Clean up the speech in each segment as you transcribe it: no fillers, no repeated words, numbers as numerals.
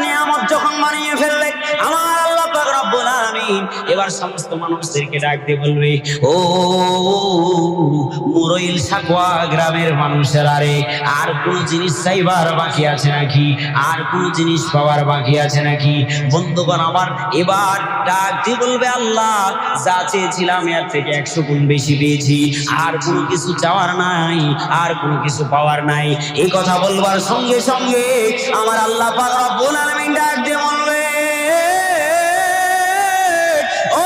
নিয়ামত যখন বানিয়ে ফেললে আমার আল্লাহ পাক রব্বুল আলামিন এবার সমস্ত মানুষদেরকে ডাক দিয়ে বলবে, ও মুরইল সাকওয়া গ্রামের মানুষেরা রে, আর কোন জিনিস চাইবার বাকি আছে নাকি? আর কোন জিনিস পাওয়ার বাকি আছে নাকি? বন্ধুগণ আমার, এবার ডাক দিয়ে বলবে, আল্লাহ যা চেয়েছিলাম এর থেকে 100 গুণ বেশি পেয়েছি, আর কোনো কিছু চাওয়ার নাই, আর কোনো কিছু পাওয়ার নাই। এই কথা বলবার সঙ্গে সঙ্গে আমার আল্লাহ পাক রব্বুল আলামিন ডাক দিয়ে বলবে, ও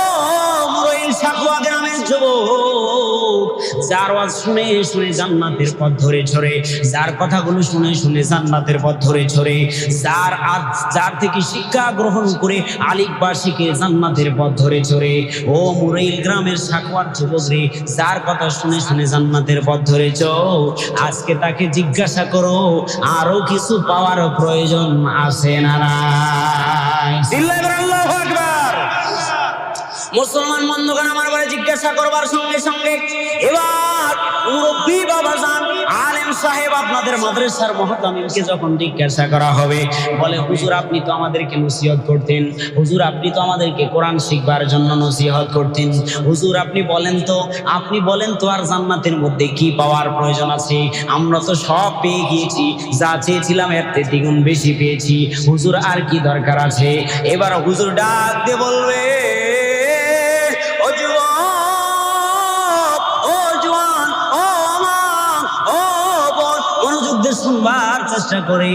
মুরইল সাকওয়া গ্রামের যুবক, যার ওয়াজ শুনে শুনে জান্নাতের পথ ধরে চড়ে, যার কথাগুলো শুনে শুনে জান্নাতের পথ ধরে চড়ে, যার থেকে শিক্ষা গ্রহণ করে আলিকবা শিখে জান্নাতের পথ ধরে চড়ে, ও মুরইল গ্রামের সাকওয়ার যুবক রে, যার কথা শুনে শুনে জান্নাতের পথ ধরে চল, আজকে তাকে জিজ্ঞাসা করো আরো কিছু পাওয়ার প্রয়োজন আছে না নাই? আল্লাহু আকবার। মুসলমান বন্ধুগণ আমার বলে জিজ্ঞাসা করবার সঙ্গে সঙ্গে এবার মুরব্বী বাবাজান আলেম সাহেব আপনাদের মাদ্রাসার মুহতামিমকে যখন জিজ্ঞাসা করা হবে, বলে হুজুর আপনি তো আমাদেরকে নসিহত করতেন, হুজুর আপনি তো আমাদেরকে কোরআন শিখবার জন্য নসিহত করতেন, হুজুর আপনি বলেন তো আর জান্নাতের মধ্যে কি পাওয়ার প্রয়োজন আছে? আমরা তো সব পেয়ে গিয়েছি, যা চেয়েছিলাম এর থেকে দ্বিগুণ বেশি পেয়েছি, হুজুর আর কি দরকার আছে? এবার হুজুর ডাক দিয়ে বলবে, শুনবার চেষ্টা করে।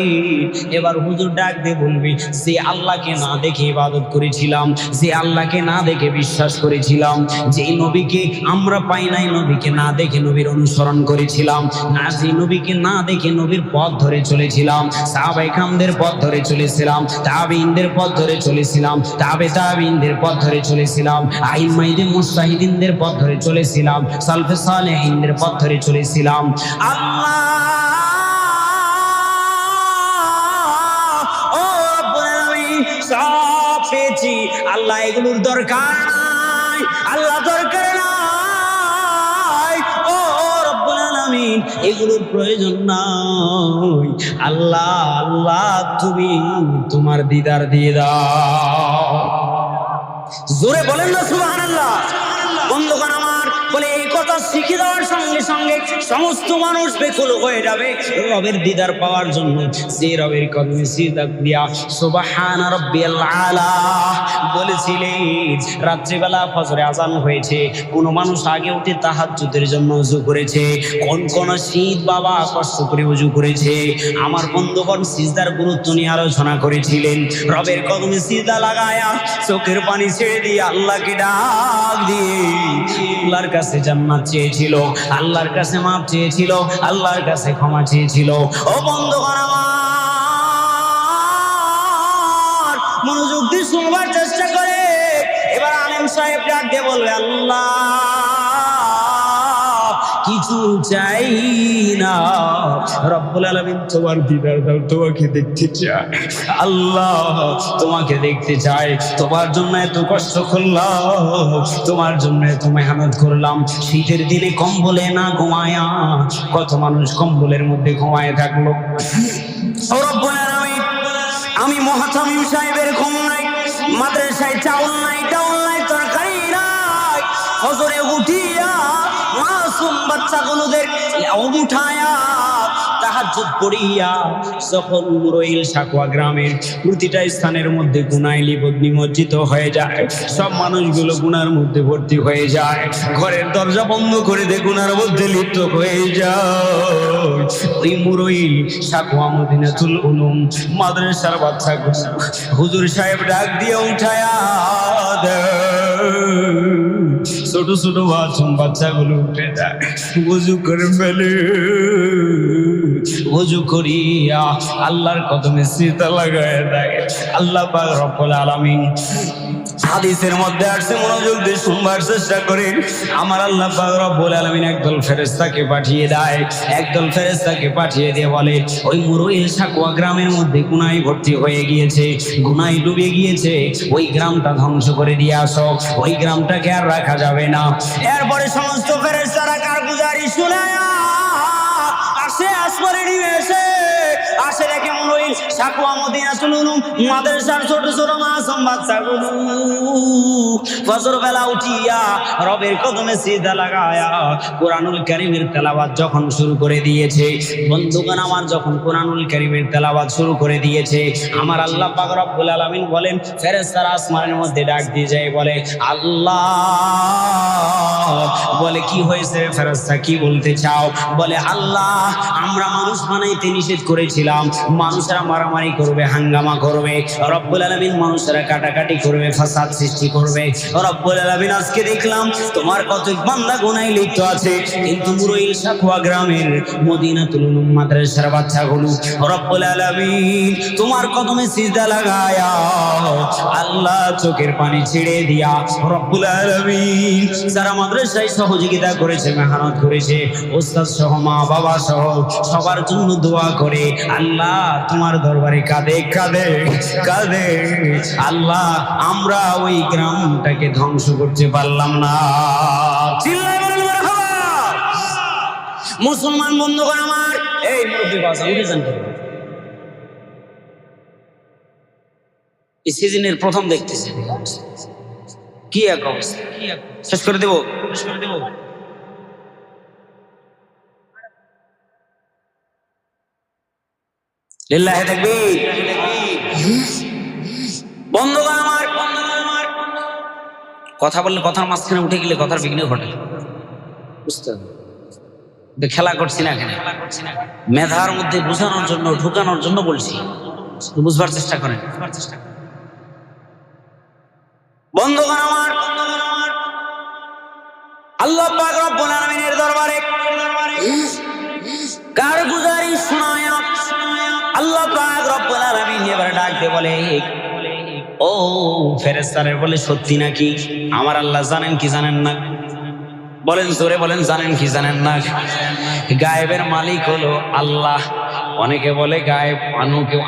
এবার হুজুর ডাক দিয়ে বলবি, যে আল্লাহকে না দেখে ইবাদত করেছিলাম, যে আল্লাহকে না দেখে বিশ্বাস করেছিলাম, যে নবীকে আমরা পাই নাই, নবীকে না দেখে নবীর অনুসরণ করেছিলাম, না যে নবীকে না দেখে নবীর পথ ধরে চলেছিলাম, সাহাবায়ে কেরামদের পথ ধরে চলেছিলাম, তাবেঈনদের পথ ধরে চলেছিলাম, তাবেঈনদের পথ ধরে চলেছিলাম, আইম্মায়ে মুজতাহিদিনদের পথ ধরে চলেছিলাম, সালফে সালেহিনদের পথ ধরে চলেছিলাম, আল্লাহ সব পেয়েছি, আল্লাহ এগুলোর দরকার নাই, আল্লাহ দরকার নাই, ও রব্বুল আলামিন এগুলোর প্রয়োজন নাই, আল্লাহ আল্লাহ তুমি তোমার দিদার দিয়ে দাও। জোরে বলেন না সুবহানাল্লাহ। বন্ধুগণ আমার বলে এই কথা শিখে দেওয়ার সঙ্গে সঙ্গে সমস্ত মানুষ বেকুল হয়ে যাবে রবের দিদার পাওয়ার জন্য। যে রবের কদমে সিজদা দিয়া সুবহানা রাব্বিয়াল আলা বলেছিলেন, রাত্রিবেলা ফজরে আজান হয়েছে, কোন মানুষ আগে উঠে তাহাজ্জুদের জন্য ওযু করেছে, কোন শীত বাবা কষ্ট করে ওযু করেছে। আমার বন্ধুগণ সিজদার গুরুত্ব নিয়ে আলোচনা করেছিলেন। রবের কদমে সিজদা লাগায়া চোখের পানি ছেড়ে দিয়ে আল্লাহকে ডাক দিয়ে আল্লাহর কাছে জান্নাত চেয়েছিল, আল্লাহর কাছে মাপ চেয়েছিল, আল্লাহর কাছে ক্ষমা চেয়েছিল। ও বন্ধুগণ আমার মনোযোগ দিয়ে শুনবার চেষ্টা করে। এবার আলেম সাহেব ডাক দিয়ে বলবে, আল্লাহ কিছু চাই না, রব্বুল আলামিন তোমার দিদার দাও, তোমাকে দেখতে চাই, আল্লাহ তোমাকে দেখতে চাই, তোমার জন্য এত কষ্ট করলাম, তোমার জন্য এত মেহনত করলাম, শীতের দিনে কম্বলে না ঘুমায়া কত মানুষ কম্বলের মধ্যে ঘুমায় থাকলো। ও রব্বুল আলামিন আমি মুহতামিম সাহেবের ঘুম নাই, মাদ্রাসায় চাউল নাই, তরকারি নাই, ফজরে উঠিয়া মাসুম বাচ্চাগুলোদের উঠায়া তাহাজ্জুদ পড়িয়া যখন মুরইল সাকওয়া গ্রামের প্রতিটা স্থানের মধ্যে গুনায় নিমজ্জিত হয়ে যায়, সব মানুষগুলো গুনার মধ্যে ভর্তি হয়ে যায়, ঘরের দরজা বন্ধ করে দিয়ে গুনার মধ্যে লিপ্ত হয়ে যায়। ওই মুরইল সাকওয়া মদিনাতুল উলুম মাদ্রাসার বাচ্চাগুলো হুজুর সাহেব ডাক দিয়ে উঠায়া ছোট ছোট বাচ্চাগুলো উঠে যায়, ওযু করে ফেলে, ওযু করিয়া আল্লাহর কদমে সিজদা লাগায় দেয়। আল্লাহ পাক রব্বুল আলামিন হাদিসের মধ্যে আসছে, মনোযোগ দিয়ে শুনবার চেষ্টা করেন। আমার আল্লাহ পাক রব্বুল আলামিন একদল ফেরেশতাকে পাঠিয়ে দেয়, একদল ফেরেশতাকে পাঠিয়ে দিয়ে বলে, ওই মুরইল সাকওয়া গ্রামের মধ্যে গুনায় ভর্তি হয়ে গিয়েছে, গুনায় ডুবে গিয়েছে, ওই গ্রামটা ধ্বংস করে দিয়ে আসো, ওই গ্রামটাকে আর রাখা যাবে না। এরপরে সমস্ত ফেরেশতারা কারগুজারি শুনায়া আসে, আসমানে নেমে এসে আসে দেখে মুরইল সাকুয়া মদিনাতুল উলুম মাদ্রাসার ছোট ছোট মাসুম বাচ্চাগুলো ফজর বেলা উঠিয়া রবের কদমে সিজদা লাগায়া কোরআনুল কারীমের তেলাওয়াত যখন শুরু করে দিয়েছে, বন্ধুগণ আমার যখন কোরআনুল কারীমের তেলাওয়াত শুরু করে দিয়েছে, আমার আল্লাহ পাক রব্বুল আলামিন বলেন ফেরেশতারা আসমানের মধ্যে ডাক দিয়ে যায়, বলে আল্লাহ, বলে কি হয়েছে ফেরেশতা, কি বলতে চাও? বলে আল্লাহ, আমরা মানুষ বানাইতে নিষেধ করেছিলাম, মানুষেরা মারামারি করবে, হাঙ্গামা করবে, রব্বুল আলামিন মানুষেরা কাটাকাটি করবে, ফাসাদ সৃষ্টি করবে। রব্বুল আলামিন আজকে দেখলাম তোমার কত বান্দা গুনাহে লিপ্ত আছে, কিন্তু মুরইল সাকুয়া গ্রামের মদিনাতুল উলুম মাদ্রাসার বাচ্চাগুলো রব্বুল আলামিন তোমার কদমে সিজদা লাগায়া আল্লাহ চোখের পানি ছেড়ে দিয়া রব্বুল আলামিন যারা মাদ্রাসায় সহযোগিতা করেছে, মেহনত করেছে, ওস্তাদ সহ মা বাবা সহ সবার জন্য দোয়া করে আল্লাহ তোমার দরবারে কাঁদে কাঁদে কাঁদে, আল্লাহ আমরা ওই গ্রামটাকে ধ্বংস করতে পারলাম না। মুসলমান বন্ধুগণ আমার, এই মুরব্বি বাসা উঠে যান, এই সিজনের প্রথম দেখতেছে কি এক অবস্থা, শেষ করে দেব, শেষ করে দেব। লিল্লাহি তাকবীর। বন্ধুগণ আমার, কথা বললে কথার মাঝখানে উঠে গেলে কথার বিঘ্ন ঘটে, বুঝতে হবে। খেলা করছি না, এখানে মেধার মধ্যে বোঝানোর জন্য, ঢুকানোর জন্য বলছি, বুঝবার চেষ্টা করেন। বন্ধুগণ আমার, আল্লাহ পাক রব্বুল আলামিনের দরবারে কারগুজারি শোনায় আল্লাহ পাক রব্বুল আলামিন এবার ডাকতে বলে, ও ফেরেশতারা, বলে সত্যি নাকি? আমার আল্লাহ জানেন কি জানেন না? বলেন জোরে বলেন, জানেন কি জানেন না? গায়েবের মালিক হলো আল্লাহ। অনেকে বলে গায়েব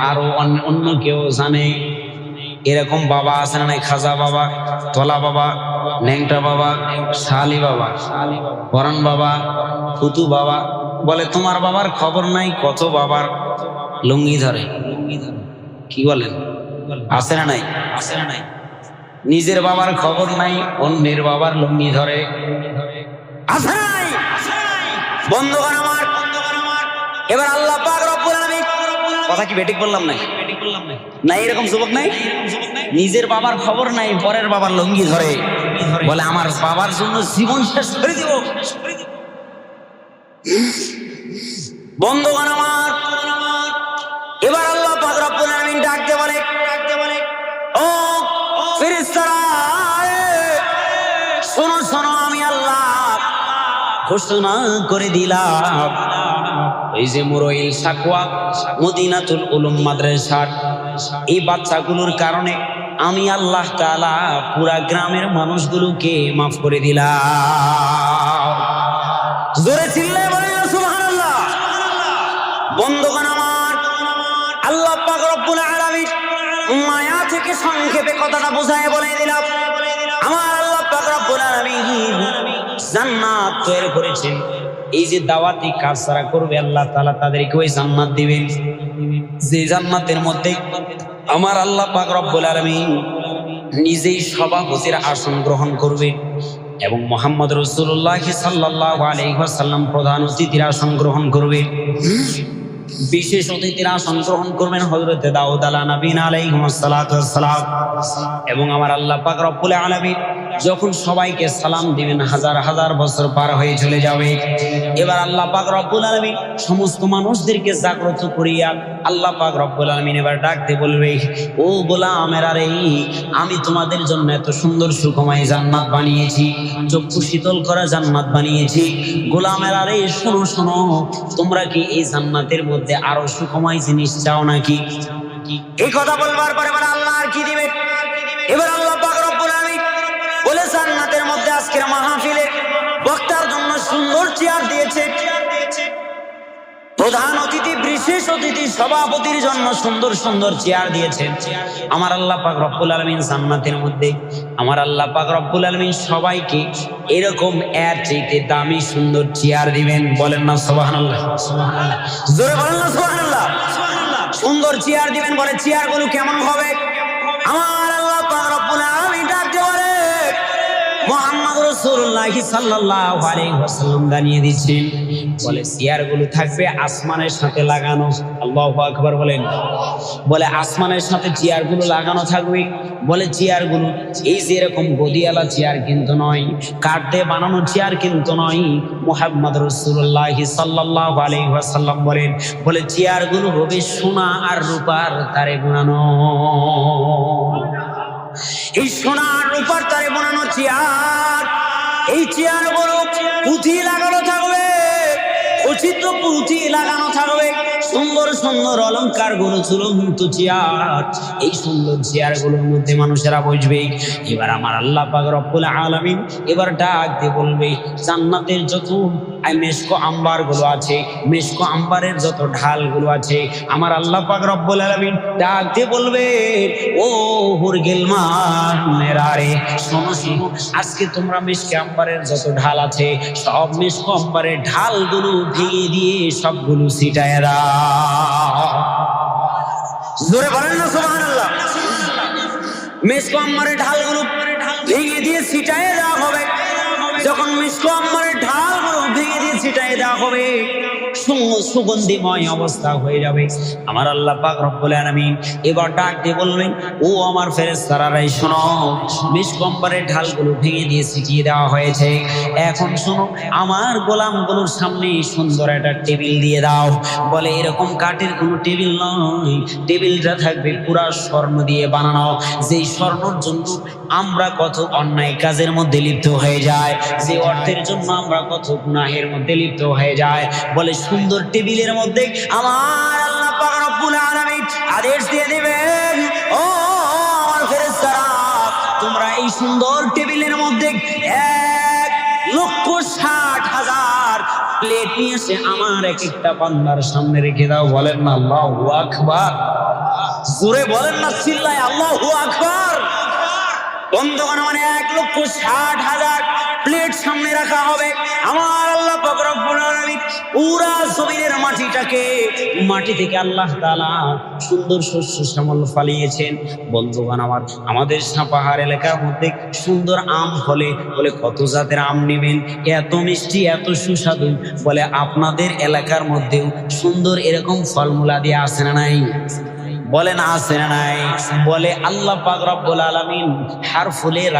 আরো অন্য কেউ জানে। এরকম বাবা আছে না নাই? খাজা বাবা, তলা বাবা, ন্যাংটা বাবা, শালি বাবা, পরান বাবা, ফুতু বাবা। বলে তোমার বাবার খবর নাই? কত বাবার লুঙ্গি ধরে, কি বলেন? আছে না নাই? আছে না নাই? নিজের বাবার খবর নাই, অন্যের বাবার লুঙ্গি ধরে, আছে না নাই? বন্ধুগণ আমার, এবার আল্লাহ পাক রব্বুল আলামিন, কথা কি বেঠিক বললাম নাই? না এরকম যুবক নাই? নিজের বাবার খবর নাই, পরের বাবার লুঙ্গি ধরে, বলে আমার বাবার জন্য জীবন শেষ করে দিব। বন্ধুগণ আমার, এবার আল্লাহ পাক রব্বুল আলামিন ডাকতে বলে, ও ফেরেশতারা, শোনো শোনো, আমি আল্লাহ ঘোষণা করে দিলাম, এই যে মুরইল সাকুয়া মদিনাতুল উলুম মাদ্রাসার এই বাচ্চাগুলোর কারণে আমি আল্লাহ তাআলা পুরা গ্রামের মানুষগুলোকে মাফ করে দিলাম। জোরে চিল্লায় বলেন সুবহানাল্লাহ। বন্ধুগণ আমার, আল্লাহ পাক রব্বুল আলামিন মায়া থেকে সংক্ষেপে কথাটা বুঝায় বলে দিলাম, আমার আল্লাহ পাক রব্বুল আলামিন জান্নাত তৈরি করেছেন। এই যে দাওয়াতি কাজ যারা করবে আল্লাহ তাআলা তাদেরকে ওই জান্নাত দিবেন, যে জান্নাতের মধ্যে আমার আল্লাহ পাক রব্বুল আলামিন নিজেই সভাপতির আসন গ্রহণ করবে এবং মুহাম্মদ রাসূলুল্লাহ সাল্লাল্লাহু আলাইহি ওয়াসাল্লাম প্রধান অতিথির আসন গ্রহণ করবে। বিশেষ অতিথির আসন গ্রহণ করবেন হযরত দাউদ আলাইহিস সালাতু ওয়াস সালাম। এবং আমার আল্লাহ পাক রব্বুল আলামিন যখন সবাইকে সালাম দিবেন, হাজার হাজার বছর পার হয়ে চলে যাবে। এবার আল্লাহ পাক রব্বুল আলামিন সমস্ত মানুষদেরকে জাগ্রত করিয়া আল্লাহ পাক রব্বুল আলামিন এবার ডাকতে বলবে, ও গোলামেরা রে, আমি তোমাদের জন্য এত সুন্দর সুখময় জান্নাত বানিয়েছি, চক্ষু শীতল করা জান্নাত বানিয়েছি। গোলামেরা রে, শোনো শোনো, তোমরা কি এই জান্নাতের মধ্যে আরো সুখময় জিনিস চাও নাকি? এই কথা বলবার পরে আল্লাহ আর কি দিবে? এবার আল্লাহ পাক রব্বুল আলামিন বলে, জান্নাতের মধ্যে আজকের মাহফিলে বক্তার জন্য সুন্দর চেয়ার দিয়েছে, প্রধান অতিথি, বিশেষ অতিথি, সভাপতির জন্য সুন্দর সুন্দর চেয়ার দিয়েছেন। আমার আল্লাহ পাক রব্বুল আলামিন জান্নাতের মধ্যে আমার আল্লাহ পাক রব্বুল আলামিন সবাইকে এরকম এর চাইতে দামি সুন্দর চেয়ার দিবেন। বলেন না সুবহানাল্লাহ? জোরে বলেন না সুবহানাল্লাহ? সুন্দর চেয়ার দিবেন। বলে চেয়ারগুলো কেমন হবে? আমার আল্লাহ পাক রব্বুল আলামিন ডাকতে বলে মুহাম্মদ রাসূলুল্লাহ সাল্লাল্লাহু আলাইহি ওয়াসাল্লাম জানিয়ে দিচ্ছেন, বলে চেয়ারগুলো থাকবে আসমানের সাথে লাগানো। আল্লাহু আকবার বলেন। বলে আসমানের সাথে চেয়ারগুলো লাগানো থাকবে। বলে চেয়ারগুলো এই যে এরকম গদিওয়ালা চেয়ার কিন্তু নয়, কাঠ দিয়ে বানানো চেয়ার কিন্তু নয়। মুহাম্মদ রাসূলুল্লাহ সাল্লাল্লাহু আলাইহি ওয়াসাল্লাম বলেন, বলে চেয়ারগুলো হবে সোনা আর রূপার তারে বানানো। এই সোনা আর রূপার তারে বানানো চেয়ার, এই চেয়ারগুলো পুঁথি লাগানো থাকবে, খচিত পুঁথি লাগানো থাকবে, সুন্দর সুন্দর অলংকার গুলো ঝুলন্ত চেয়ার। এই সুন্দর চেয়ার গুলোর মধ্যে মানুষেরা বসবে। এবার আমার আল্লাহ পাক রব্বুল আলামিন এবার ডাক দিয়ে বলবে, জান্নাতের যত মেশকো আম্বার গুলো আছে, মেশকো আম্বারের যত ঢাল গুলো আছে, আমার আল্লাহ পাক রব্বুল আলামিন ডাক দিয়ে বলবে, ও হুরগিলমানেরা রে, শোনো শোনো, আজকে তোমরা মেশকো আম্বারের যত ঢাল আছে, সব মেশকো আম্বারের ঢাল গুলো ভেঙে দিয়ে সবগুলো ছিটায় দাও। জোরে বলেন না সুবহানাল্লাহ। মেশকো আম্বারের ঢালগুলো ভেঙে দিয়ে ছিটায় দেওয়া হবে। যখন মেশকো আম্বারের ঢালগুলো ভেঙে দিয়ে ছিটায় দেওয়া হবে, সুগন্ধিময় অবস্থা হয়ে যাবে। আমার আল্লাহ পাক রব্বুল আলামিন এবার ডাক দিয়ে বলবেন, ও আমার ফেরেশতারা শোনো, মেশকো আম্বারের ঢালগুলো ভেঙে দিয়ে ছিটিয়ে দেওয়া হয়েছে। এখন শোনো, আমার গোলামগুলোর সামনে সুন্দর একটা টেবিল দিয়ে দাও। বলে এরকম কাঠের কোনো টেবিল নয়, টেবিলটা থাকবে পুরা স্বর্ণ দিয়ে বানানো। যেই স্বর্ণর জন্য আমরা কত অন্যায় কাজের মধ্যে লিপ্ত হয়ে যায়, যে অর্থের জন্য আমরা কত গুনাহের মধ্যে লিপ্ত হয়ে যায়। বলে সুন্দর টেবিলের মধ্যে আমার আল্লাহ পাক রব্বুল আলামিন আদেশ দিয়ে দিবেন, ও আমার ফেরেশতারা, তোমরা এই সুন্দর টেবিলের মধ্যে 1,60,000 প্লেট নিয়ে এসে আমার এক একটা বান্দার সামনে রেখে দাও। বলেন না আল্লাহু আকবার। জোরে বলেন না, চিল্লায় আল্লাহু আকবার। বন্ধুগণ, মানে 1,60,000 প্লেট সামনে রাখা হবে। আমার আল্লাহ পাক রব্বুল আলামিন পুরা জমিনের মাটিটাকে, মাটি থেকে আল্লাহ তাআলা সুন্দর শস্য শ্যামল ফলিয়েছেন। বন্ধুগণ আমার, আমাদের সাপাহার এলাকার মধ্যে সুন্দর আম ফলে। বলে কত জাতের আম নেবেন, এত মিষ্টি এত সুস্বাদু। বলে আপনাদের এলাকার মধ্যেও সুন্দর এরকম ফলমূলা দিয়ে আসে না নাই? বলেন আছে না নাই? বলে আল্লাহ পাক রব্বুল আলামিন হার ফুলের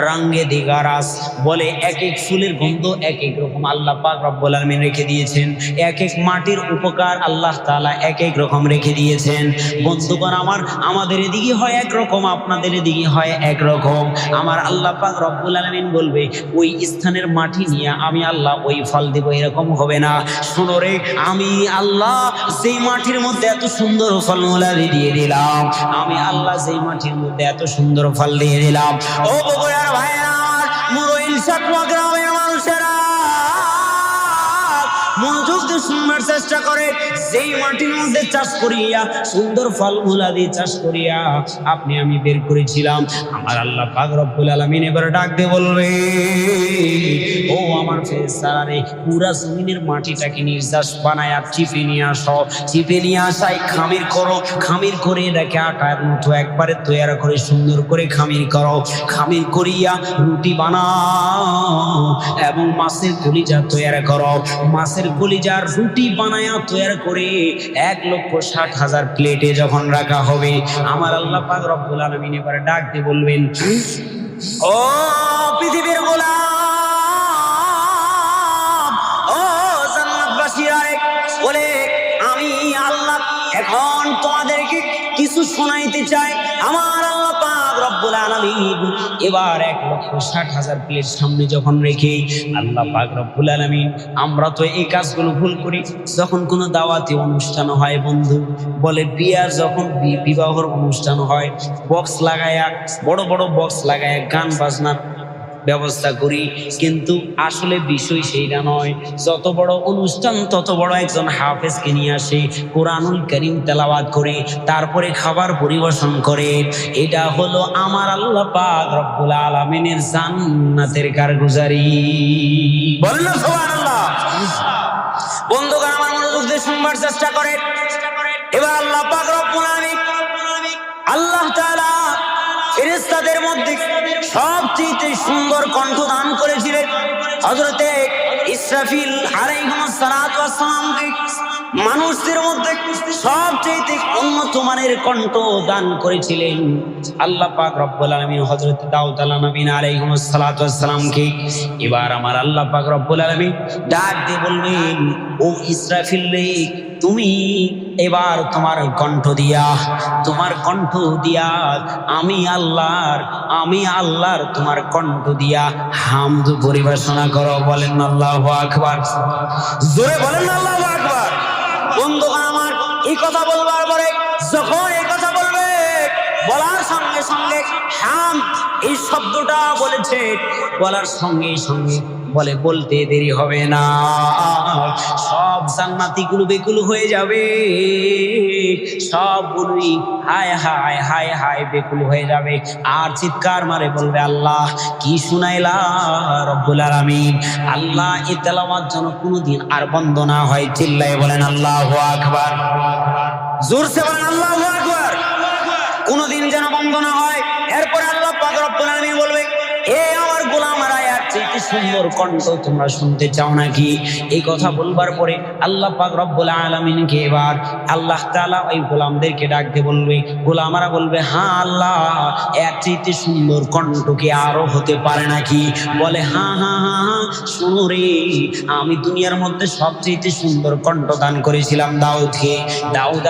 রঙে দিগারাস। বলে এক এক ফুলের গন্ধ এক এক রকম আল্লাহ পাক রব্বুল আলামিন রেখে দিয়েছেন। এক এক মাটির উপকার আল্লাহ তাআলা এক এক রকম রেখে দিয়েছেন। বন্ধুগণ আমার, আমাদের এদিকে হয় একরকম, আপনাদের এদিকে হয় একরকম। আমার আল্লাহ পাক রব্বুল আলামিন বলবে, ওই স্থানের মাটি নিয়ে আমি আল্লাহ ওই ফল দেব, এরকম হবে না। শোনো রে, আমি আল্লাহ যেই মাটির মধ্যে এত সুন্দর ফলমূলা দিয়ে দিলাম, আমি আল্লাহ যেই মাটির মধ্যে এত সুন্দর ফল দিয়ে দিলাম, ও বগুড়ার ভাইরা, মুরইল সাতমা গ্রামের মানুষেরা মনোযোগ দিয়ে শুনবার চেষ্টা করে। যেই মাটির মধ্যে চাষ করিয়া সুন্দর ফলমূলা দিয়ে চাষ করিয়া আপনি আমি বের করেছিলাম, আমার আল্লাহ পাক রব্বুল আলামিন এবার ডাক দিয়ে বলবে, ও আমার ফেরেশতারা রে, পুরা জমিনের মাটিটাকে নির্যাস বানায়া চিপে নিয়ে আসো। চিপে নিয়ে আসায় খামির করো, খামির করে এটাকে আটার মতো একবারে তৈরি করে সুন্দর করে খামির করো। খামির করিয়া রুটি বানাও এবং মাছের কলিজা তৈরি করো। মাছের কলিজার রুটি বানায়া তৈরি করে 1,60,000 প্লেটে যখন রাখা হবে, আমার আল্লাহ পাক রব্বুল আলামিন এবারে ডাক দিয়ে বলবেন, ও পৃথিবীর গোলাম, ও জান্নাতবাসীরা, বলে আমি আল্লাহ এখন তোমাদেরকে কিছু শোনাইতে চাই। আমার আল্লাহ পাক রব্বুল আলামিন এবার 1,60,000 প্লেট সামনে যখন রেখে আল্লাহ পাক রব্বুল আলামিন, আমরা তো এই কাজগুলো ভুল করি। যখন কোনো দাওয়াতি অনুষ্ঠান হয় বন্ধু, বলে বিয়ার যখন বিবাহর অনুষ্ঠান হয়, বক্স লাগায়া, বড় বড় বক্স লাগায়া গান বাজনার ব্যবস্থা করি, কিন্তু আসলে বিষয় সেইটা নয়। যত বড় অনুষ্ঠান তত বড় একজন হাফেজকে নিয়ে আসে, কোরআনুল কারীম তেলাওয়াত করে, তারপরে খাবার পরিবেশন করে। এটা হলো আমার আল্লাহ পাক রব্বুল আলামিনের জান্নাতের কারগুজারি। বলেন না সুবহানাল্লাহ। বন্ধুগণ আমার, মনোযোগ দিয়ে শুনবার চেষ্টা করে। এবার আল্লাহ পাক রব্বুল আলামিন আল্লাহ তাআলা ফেরেশতাদের মধ্যে সবচেয়ে সুন্দর কণ্ঠ দান করেছিলেন হযরতে ইসরাফিল আলাইহিস সালাতু ওয়াস সালামকে। মানুষদের মধ্যে সবচেয়ে উন্নত মানের কণ্ঠ দান করেছিলেন আল্লাহ পাক রব্বুল আলামিন হযরত দাউদ আলাইহিস সালাতু ওয়াস সালামকে। এবার আমার আল্লাহ পাক রব্বুল আলামিন ডাক দিয়ে বলবেন, ও ইসরাফিল রে, তুমি এবার তোমার কণ্ঠ দিয়া আমি আল্লাহর তোমার কণ্ঠ দিয়া হামদ পরিবেশনা করো। বলেন আল্লাহু আকবার, জোরে বলেন আল্লাহু আকবার। বন্ধুগণ আমার, এই কথা বলবার পরে যখন এই কথা বলবে, বলার সঙ্গে সঙ্গে হামদ এই শব্দটা বলেছে, বলার সঙ্গে সঙ্গে বলতে দেরি হবে না, সব জান্নাতীগুলো বেকুল হয়ে যাবে, সবগুলোই হায় হায় হায় হায় বেকুল হয়ে যাবে, আর চিৎকার মারে বলবে, আল্লাহ কি শুনাইলা রব্বুল আলামিন। আল্লাহ এই তেলাওয়াত যেন কোনোদিন আর বন্ধ না হয়। চিল্লায়ে বলেন আল্লাহু আকবার, জোরসে বলেন আল্লাহু আকবার, কোনোদিন যেন বন্ধ না হয়। এরপর আল্লাহ পাক রব্বুল আলামিন বলবে, এ আমার গোলামেরা, কি সুন্দর কণ্ঠ তোমরা শুনতে চাও নাকি? এই কথা বলবার পরে আল্লাহ পাক রব্বুল আলামিনকে এবার আল্লাহ তাআলা ওই গোলামদেরকে ডাকতে বলবে, গোলামরা বলবে, হ্যাঁ আল্লাহ, এর চাইতে সুন্দর কণ্ঠ কি আরো হতে পারে নাকি? বলে, হ্যাঁ হ্যাঁ হ্যাঁ, শোনো রে, আমি দুনিয়ার মধ্যে সবচেয়ে সুন্দর কণ্ঠ দান করেছিলাম দাউদকে। দাউদ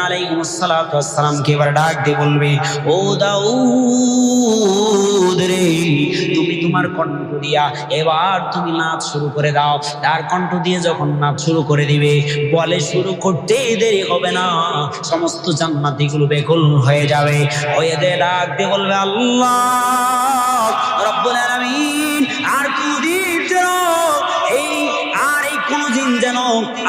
আলাইহিস সালাতু ওয়াস সালামকে এবার ডাক দিয়ে বলবে, ও দাউদ রে, তুমি তোমার কণ্ঠ দিয়া এবার তুমি নাচ শুরু করে দাও। তার কণ্ঠ দিয়ে যখন নাচ শুরু করে দিবে, বলে শুরু করতে দেরি হবে না, সমস্ত জান্নাতীগুলো বেকুল হয়ে যাবে। হয়ে দে ডাক দিয়ে বলবে, আল্লাহ রব্বুল আলামিন, আর কোনদিন যেন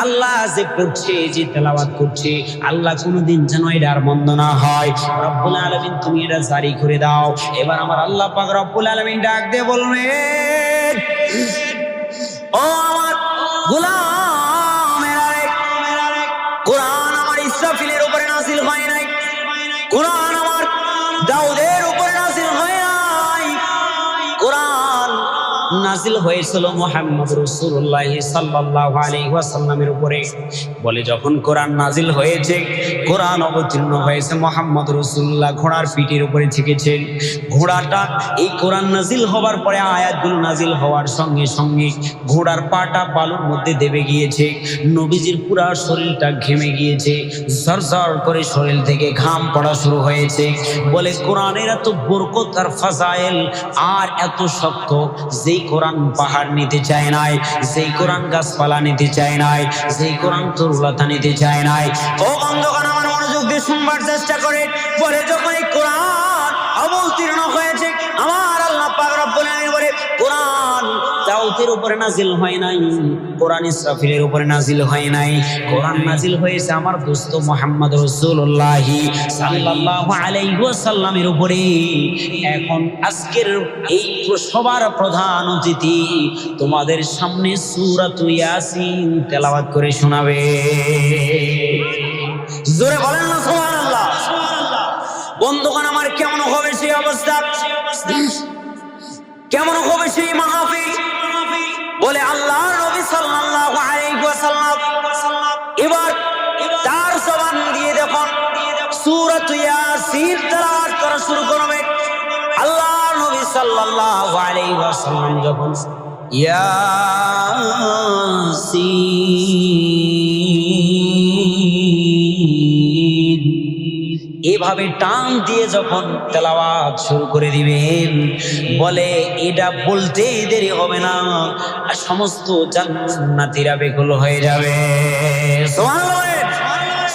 আল্লাহ যে পড়ছে, যে তেলাওয়াত করছে, আল্লাহ কোনদিন যেন এটা আর বন্ধ না হয়। রব্বুল আলামিন তুমি এটা জারি করে দাও। এবার আমার আল্লাহ পাক রব্বুল আলামিন ডাক দিয়ে বলবেন, ও আমার গোলামেরা, কোরআন আমার ইসরাফিলের উপরে নাযিল হয় নাই, কোরআন আমার দাউদের উপরে নাযিল হয় নাই, কোরআন নাযিল হয়েছিল মুহাম্মদ রাসূলুল্লাহ সাল্লাল্লাহু আলাইহি ওয়াসাল্লামের উপরে। বলে যখন কোরআন নাযিল হয়েছে, কোরআন অবতীর্ণ হয়েছে, মুহাম্মদ রাসূলুল্লাহ ঘোড়ার পিঠের উপরে থেকেছেন। ঘোড়াটা এই কোরআন নাযিল হওয়ার পরে, আয়াতগুলো নাযিল হওয়ার সঙ্গে সঙ্গে ঘোড়ার পাটা বালুর মধ্যে দেবে গিয়েছে। নবীজির পুরা শরীরটা ঘেমে গিয়েছে, ঝরঝর করে শরীর থেকে ঘাম পড়া শুরু হয়েছে। বলে কোরআনের এত বরকত আর ফাজাইল আর এত শক্ত, যেই কোরআন পাহাড় নিতে চায় নাই, যেই কোরআন গাছপালা নিতে চায় নাই, যেই কোরআন তরুলতা নিতে চায় নাই। ও বন্ধুগণ আমার, মনোযোগ দিয়ে শুনবার চেষ্টা করে। বলে যখন এই কোরআন অবতীর্ণ হয়েছে, আমার আল্লাহ পাক রব্বুল আলামিন বলে, কোরআন দাউদের উপরে নাযিল হয় নাই, কোরআন ইসরাফিলের উপরে নাযিল হয় নাই, কোরআন নাযিল হয়েছে আমার দোস্ত মুহাম্মদ রাসূলুল্লাহ সাল্লাল্লাহু আলাইহি ওয়াসাল্লামের উপরে। এখন আজকের এই সবার প্রধান অতিথি তোমাদের সামনে সূরাতুল ইয়াসিন তেলাওয়াত করে শোনাবে। জোরে বলেন না সুবহানাল্লাহ। বন্ধুগণ আমার, কেমন হবে সেই অবস্থা, কেমন হবে সেই মাহফিল? বলে আল্লাহর নবী সাল্লাল্লাহু আলাইহি ওয়াসাল্লাম এবার তার জবান দিয়ে যখন সূরাতুল ইয়াসিন তেলাওয়াত করা শুরু করবে, আল্লাহর নবী সাল্লাল্লাহু আলাইহি ওয়াসাল্লাম যখন ইয়াসিন এভাবে টান দিয়ে যখন তেলাওয়াত শুরু করে দিবেন, বলে এটা বলতে দেরি হবে না, সমস্ত জান্নাতীরা বেকুল হয়ে যাবে। সুবহানাল্লাহ,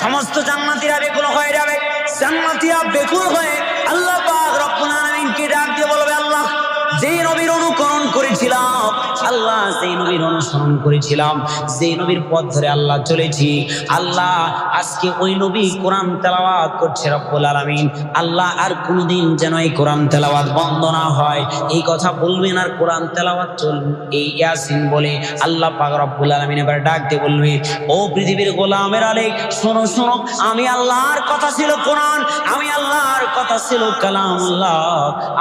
সমস্ত জান্নাতীরা বেকুল হয়ে যাবে। জান্নাতীরা বেকুল হয়ে আল্লাহ পাক রব্বুল আলামিনকে ডাক দিয়ে বলবে, আল্লাহ যে নবীর অনুকরণ করে করেছিলাম, আল্লাহ যেই নবীর অনুসরণ করেছিলাম, যেই নবীর পথ ধরে আল্লাহ চলেছি, আল্লাহ আজকে ওই নবী কোরআন তেলাওয়াত করছে রব্বুল আলামিন। আল্লাহ আর কোনদিন যেন এই কোরআন তেলাওয়াত বন্ধ না হয়, এই কথা বলবেন আর কোরআন তেলাওয়াত চলবে। এই ইয়াসিন বলে আল্লাহ পাক রব্বুল আলামিন এবার ডাক দিয়ে বলবে, ও পৃথিবীর গোলামের আলে শোনো শোনো, আমি আল্লাহর কথা ছিল কোরআন, আমি আল্লাহর কথা ছিল কালামুল্লাহ,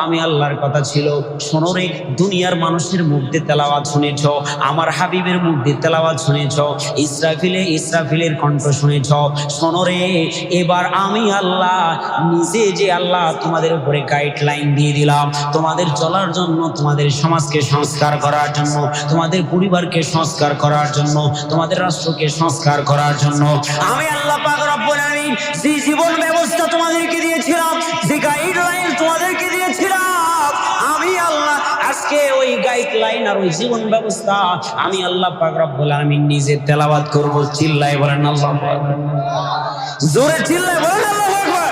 আমি আল্লাহর কথা ছিল। শোনো রে, দুনিয়ার মানুষের মুখ দিয়ে তেলাওয়াত শুনেছ, আমার হাবিবের মুখ দিয়ে তেলাওয়াত শুনেছ, ইসরাফিলের কণ্ঠ শুনেছ। শোনো রে, এবার আমি আল্লাহ নিজে যে আল্লাহ তোমাদের উপরে গাইডলাইন দিয়ে দিলাম, তোমাদের চলার জন্য, তোমাদের সমাজকে সংস্কার করার জন্য, তোমাদের পরিবারকে সংস্কার করার জন্য, তোমাদের রাষ্ট্রকে সংস্কার করার জন্য আমি আল্লাহ পাক রব্বুল আলামিন যে জীবন ব্যবস্থা তোমাদেরকে দিয়েছিলাম, যে গাইডলাইন তোমাদেরকে দিয়েছিলাম, আমি আল্লাহ আজকে ওই গাইডলাইন আর ওই জীবন ব্যবস্থা আমি আল্লাহ পাক রব্বুল আলামিন নিজে তেলাওয়াত করব। চিল্লায় বলেন আল্লাহু আকবার, জোরে চিল্লায় বলেন আল্লাহু আকবার।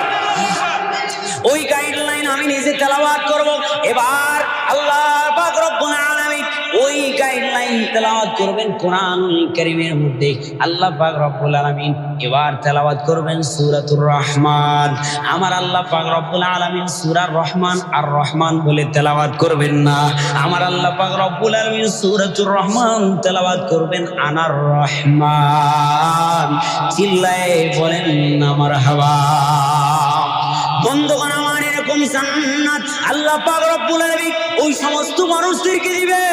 ওই গাইডলাইন আমি নিজে তেলাওয়াত করব। এবার আল্লাহ পাক রব্বুল আলামিন ওই গাইডলাইন তেলাওয়াত করবেন কোরআনুল কারীমের মধ্যে। আল্লাহ পাক রব্বুল আলামিন এবার তেলাওয়াত করবেন সূরাতুর রহমান। আমার আল্লাহ পাক রব্বুল আলামিন সূরা রহমান আর রহমান বলে তেলাওয়াত করবেন না, আমার আল্লাহ পাক রব্বুল আলামিন সূরাতুর রহমান তেলাওয়াত করবেন আনার রহমান। চিল্লায়ে বলেন না মারহাবা। বন্ধুগণ আমার, এরকম জান্নাত আল্লাহ পাক রব্বুল আলামিন ওই সমস্ত মানুষদেরকে দিবে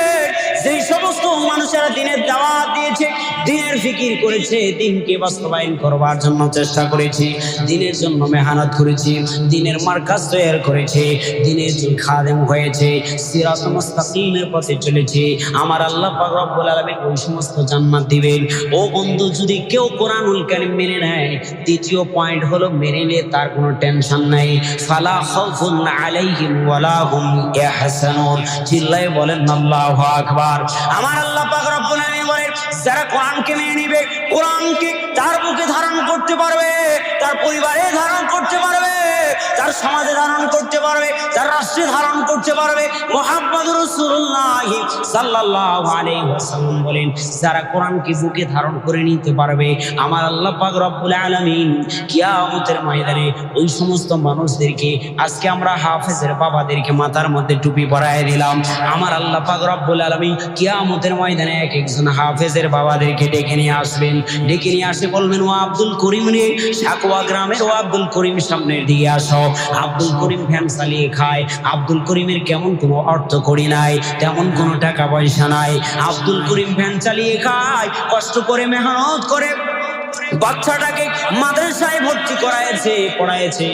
যেই সমস্ত মানুষেরা দিনের দাওয়াত দিয়েছে, দিনের ফিকির করেছে, দিনকে বাস্তবায়ন করবার জন্য চেষ্টা করেছে, দিনের জন্য মেহনত করেছে, দিনের মার্কাজ তৈরি করেছে, দিনের খাদেম হয়েছে, সিরাতুল মুস্তাকিমের পথে চলেছে। আমার আল্লাহ পাক রব্বুল আলামিন ওই সমস্ত জান্নাত দিবেন। ও বন্ধু, যদি কেউ কোরআনুল কারীম মেনে নেয়, দ্বিতীয় পয়েন্ট হলো মেনে নিয়ে তার কোনো টেনশন নাই, ফালা খাউফুন আলাইহিম ওয়ালা হুম ইয়াহসানুন। চিল্লায়ে বলেন আল্লাহু আকবার। আমার আল্লাহ পাক রব্বুল আলামিন বলেন, যারা কোরআনকে মেনে নিবে, কোরআনকে তার বুকে ধারণ করতে পারবে, তার পরিবারে ধারণ করতে পারবে, তার সমাজে ধারণ করতে পারবে, তার রাষ্ট্রে ধারণ করতে পারবে। মুহাম্মদুর রাসূলুল্লাহ সাল্লাল্লাহু আলাইহি ওয়াসাল্লাম বলেন, যারা কোরআনকে বুকে ধারণ করে নিতে পারবে, আমার আল্লাহ পাক রব্বুল আলামিন কিয়ামতের ময়দানে ওই সমস্ত মানুষদেরকে, আজকে আমরা হাফেজের বাবাদেরকে মাথার মধ্যে টুপি পরায় দিলাম, আমার আল্লাহ পাক রব্বুল আলামিন কিয়ামতের ময়দানে এক একজন হাফেজের বাবাদেরকে ডেকে নিয়ে আসবেন। ডেকে নিয়ে আসে বলবেন, ও আব্দুল করিম রে, সাকওয়া গ্রামের ও আব্দুল করিম, সামনের দিকে আসো। আব্দুল করিম ভ্যান চালিয়ে খায়, আব্দুল করিমের কেমন কোনো অর্থ করি নাই, তেমন কোনো টাকা পয়সা নাই, আব্দুল করিম ভ্যান চালিয়ে খায়, কষ্ট করে মেহনত করে বাচ্চাটাকে মাদ্রাসায় ভর্তি পড়ায়েছে।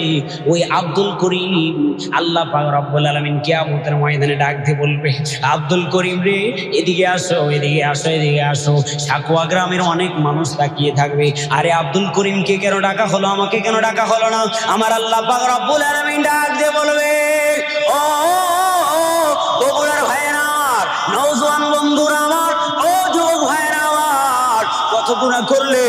ওই আব্দুল করিম আল্লাহ পাক রব্বুল আলামিন কিয়ামতের ময়দানে ডাক দিয়ে বলবে, আব্দুল করিম রে, এদিকে আসো, এদিকে আসো, এদিকে আসো। সাকওয়া গ্রামের অনেক মানুষ তাকিয়ে থাকবে, আরে আব্দুল করিমকে কেন ডাকা হলো, আমাকে কেন ডাকা হলো না? আমার আল্লাহ পাক রব্বুল আলামিন ডাক দিয়ে বলবে, ও বগুড়ার ভাইয়েরা, নওজোয়ান বন্ধুরা আমার, ও যুবক ভাইয়েরা আমার, কত গুনাহ করলে,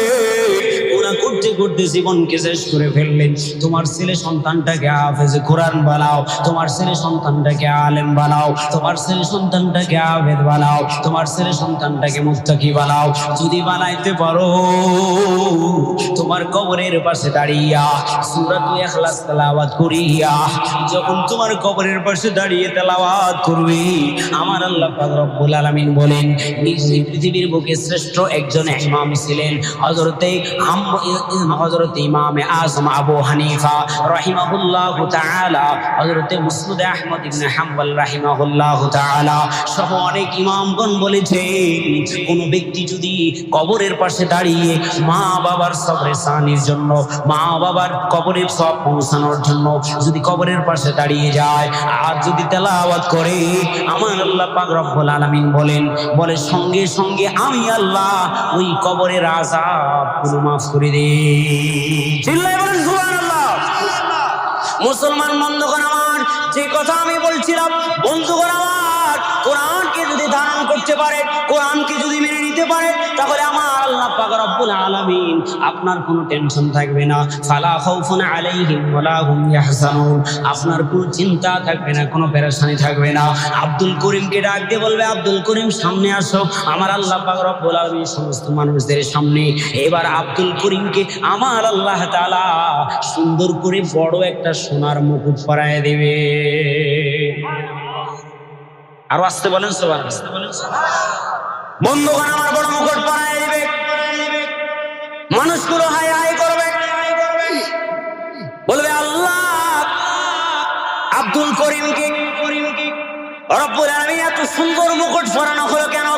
গুনাহ করতে করতে জীবনকে শেষ করে ফেললেন। তোমার ছেলে সন্তানটাকে হাফেজ কোরআন বানাও, তোমার ছেলে সন্তানটাকে আলেম বানাও, তোমার ছেলে সন্তানটাকে আবেদ বানাও, তোমার ছেলে সন্তানটাকে মুত্তাকি বানাও। যদি বানাইতে পারো, তোমার কবরের পাশে দাঁড়িয়া সূরাতুল ইখলাস তেলাওয়াত করিয়া, যখন তোমার কবরের পাশে দাঁড়িয়ে তেলাওয়াত করবে, আমার আল্লাহ পাক রব্বুল আলামিন বলেন, এই পৃথিবীর বুকে শ্রেষ্ঠ একজন ইমাম ছিলেন হযরত ইমামে আযম আবু হানিফা রাহিমাহুল্লাহু তাআলা, হযরত মুসনাদ আহমদ ইবনে হাম্বল রাহিমাহুল্লাহু তাআলা সহ অনেক ইমামগণ বলেছেন, কোন ব্যক্তি যদি কবরের পাশে দাঁড়িয়ে মা বাবার সবরে সানির জন্য, মা বাবার কবরের সব পৌঁছানোর জন্য যদি কবরের পাশে দাঁড়িয়ে যায় আর যদি তেলাওয়াত করে, আমার আল্লাহ পাক রব্বুল আলামিন বলে সঙ্গে সঙ্গে আমি আল্লাহ ওই কবরের আযাব পুরো মাফ করে দেই। চিল্লায়ে বলেন সুবহানাল্লাহ। মুসলমান বন্ধুগণ আমার, যে কথা আমি বলছিলাম, বন্ধুগণ আমার, আমার কোরআনকে যদি ধারণ করতে পারে, কোরআনকে যদি মেনে নিতে পারে, তাহলে আমার আল্লাহ পাক রব্বুল আলামিন আপনার কোনো টেনশন থাকবে না। ফালা খাউফুন আলাইহিম ওয়ালা হুম ইয়াহজানুন, আপনার কোনো চিন্তা থাকবে না, কোনো পেরেশানি থাকবে না। আব্দুল করিমকে ডাক দিয়ে বলবে, আব্দুল করিম সামনে আসো। আমার আল্লাহ পাক রব্বুল আলামিন সমস্ত মানুষদের সামনে এবার আব্দুল করিমকে আমার আল্লাহ তাআলা সুন্দর করে বড় একটা সোনার মুকুট পরায় দেবে। আরো আসতে বলেন সুবহানাল্লাহ। বন্ধুগণ, আমার বড় মুকুট পরায় দেবে, মানুষগুলো হাই হাই করবে, বলবে আল্লাহ আব্দুল করিমকে রব্বুল আলামিন এত সুন্দর মুকুট পরানো হলো কেন?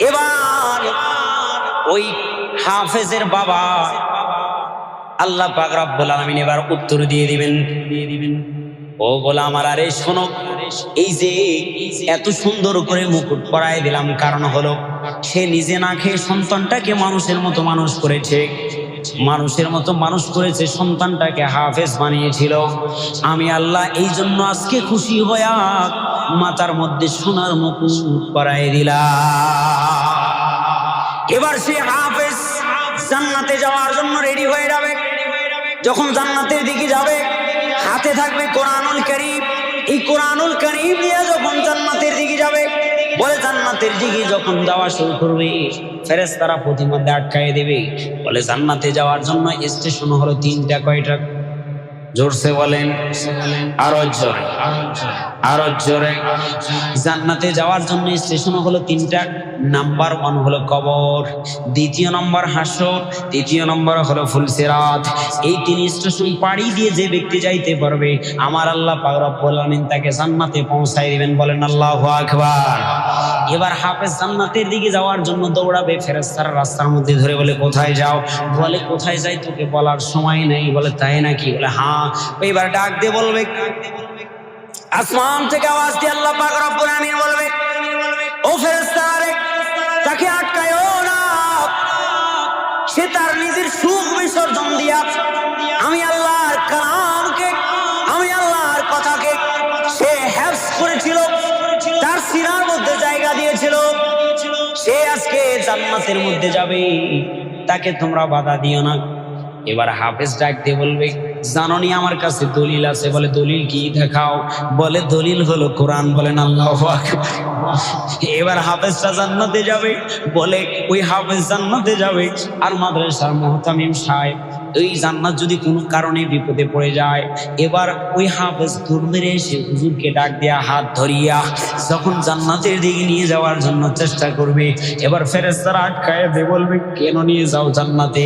এবার ওই হাফেজের বাবা আল্লাহ পাক রব্বুল আলামিন এবার উত্তর দিয়ে দিবেন, ও গোলাম আমার, আরে শোনো, এই যে এত সুন্দর করে মুকুট পরায় দিলাম কারণ হলো সে নিজে না খেয়ে সন্তানটাকে মানুষের মতো মানুষ করেছে, মানুষের মতো মানুষ করেছে, সন্তানটাকে হাফেজ বানিয়েছিল। আমি আল্লাহ এই জন্য আজকে খুশি হইয়া মাথার মধ্যে সোনার মুকুট পরায় দিলাম। এবার সে হাফেজ জান্নাতে যাওয়ার জন্য রেডি হয়ে যাবে। যখন জান্নাতের দিকে যাবে, হাতে থাকবে কোরআনুল কারীম। এই কোরআনুল কারীম নিয়ে যখন জান্নাতের দিকে যাবে, বলে জান্নাতের দিকে যখন যাওয়া শুরু করবে, ফেরেশতারা প্রতিমধ্যে আটকায় দেবে। বলে জান্নাতে যাওয়ার জন্য স্টেশন হলো 3টা। কয়টা? জোরসে বলেন, আরো জোরে, আরো জোরে। জান্নাতে যাওয়ার জন্য স্টেশন হলো 3টা। নাম্বার 1 হলো কবর, দ্বিতীয় নম্বর হাসর, তৃতীয় নম্বর হলো ফুলসিরাত। এই 3 স্টেশন পাড়ি দিয়ে যে ব্যক্তি যাইতে পারবে, আমার আল্লাহ পাক রব্বুল আলামিন তাকে জান্নাতে পৌঁছায় দিবেন। বলেন আল্লাহু আকবার। এবার হাফেজ জান্নাতের দিকে যাওয়ার জন্য দৌড়াবে, ফেরেশতারা রাস্তার মধ্যে ধরে বলে কোথায় যাও? বলে কোথায় যাই তোকে বলার সময় নেই। বলে তাই নাকি? বলে হ্যাঁ। এবার ডাক দিয়ে বলবে, আসমান থেকে আওয়াজ দিয়ে আল্লাহ পাক রব্বুল আলামিন বলবে, ও ফেরেশতারা তাকে আটকায়ও না, সে তার নিজের সুখ বিসর্জন দিয়া আমি আল্লাহর কালামকে, আমি আল্লাহর কথাকে সে হেফজ করেছিল, তার সিনার মধ্যে জায়গা দিয়েছিল। সে আজকে জান্নাতের মধ্যে যাবে, তাকে তোমরা বাধা দিও না। এবার হাফেজ ডাক দিয়ে বলবে, জাননি আমার কাছে দলিল আছে। বলে দলিল কি? দেখাও। বলে দলিল হলো কোরআন। বলেন আল্লাহু আকবার। এবার হাফেজটা জান্নাতে যাবে। বলে ওই হাফেজ জান্নাতে যাবে, আর মাদ্রাসার মুহতামিম সাহেব এই জান্নাত যদি কোনো কারণে বিপদে পড়ে যায়, এবার ওই হাফেজ দূর মেরে এসে হুজুরকে ডাক দেয়া হাত ধরিয়া যখন জান্নাতের দিকে নিয়ে যাওয়ার জন্য চেষ্টা করবে, এবার ফেরেশতারা আটকায় দিয়ে বলবে কেন নিয়ে যাও জান্নাতে?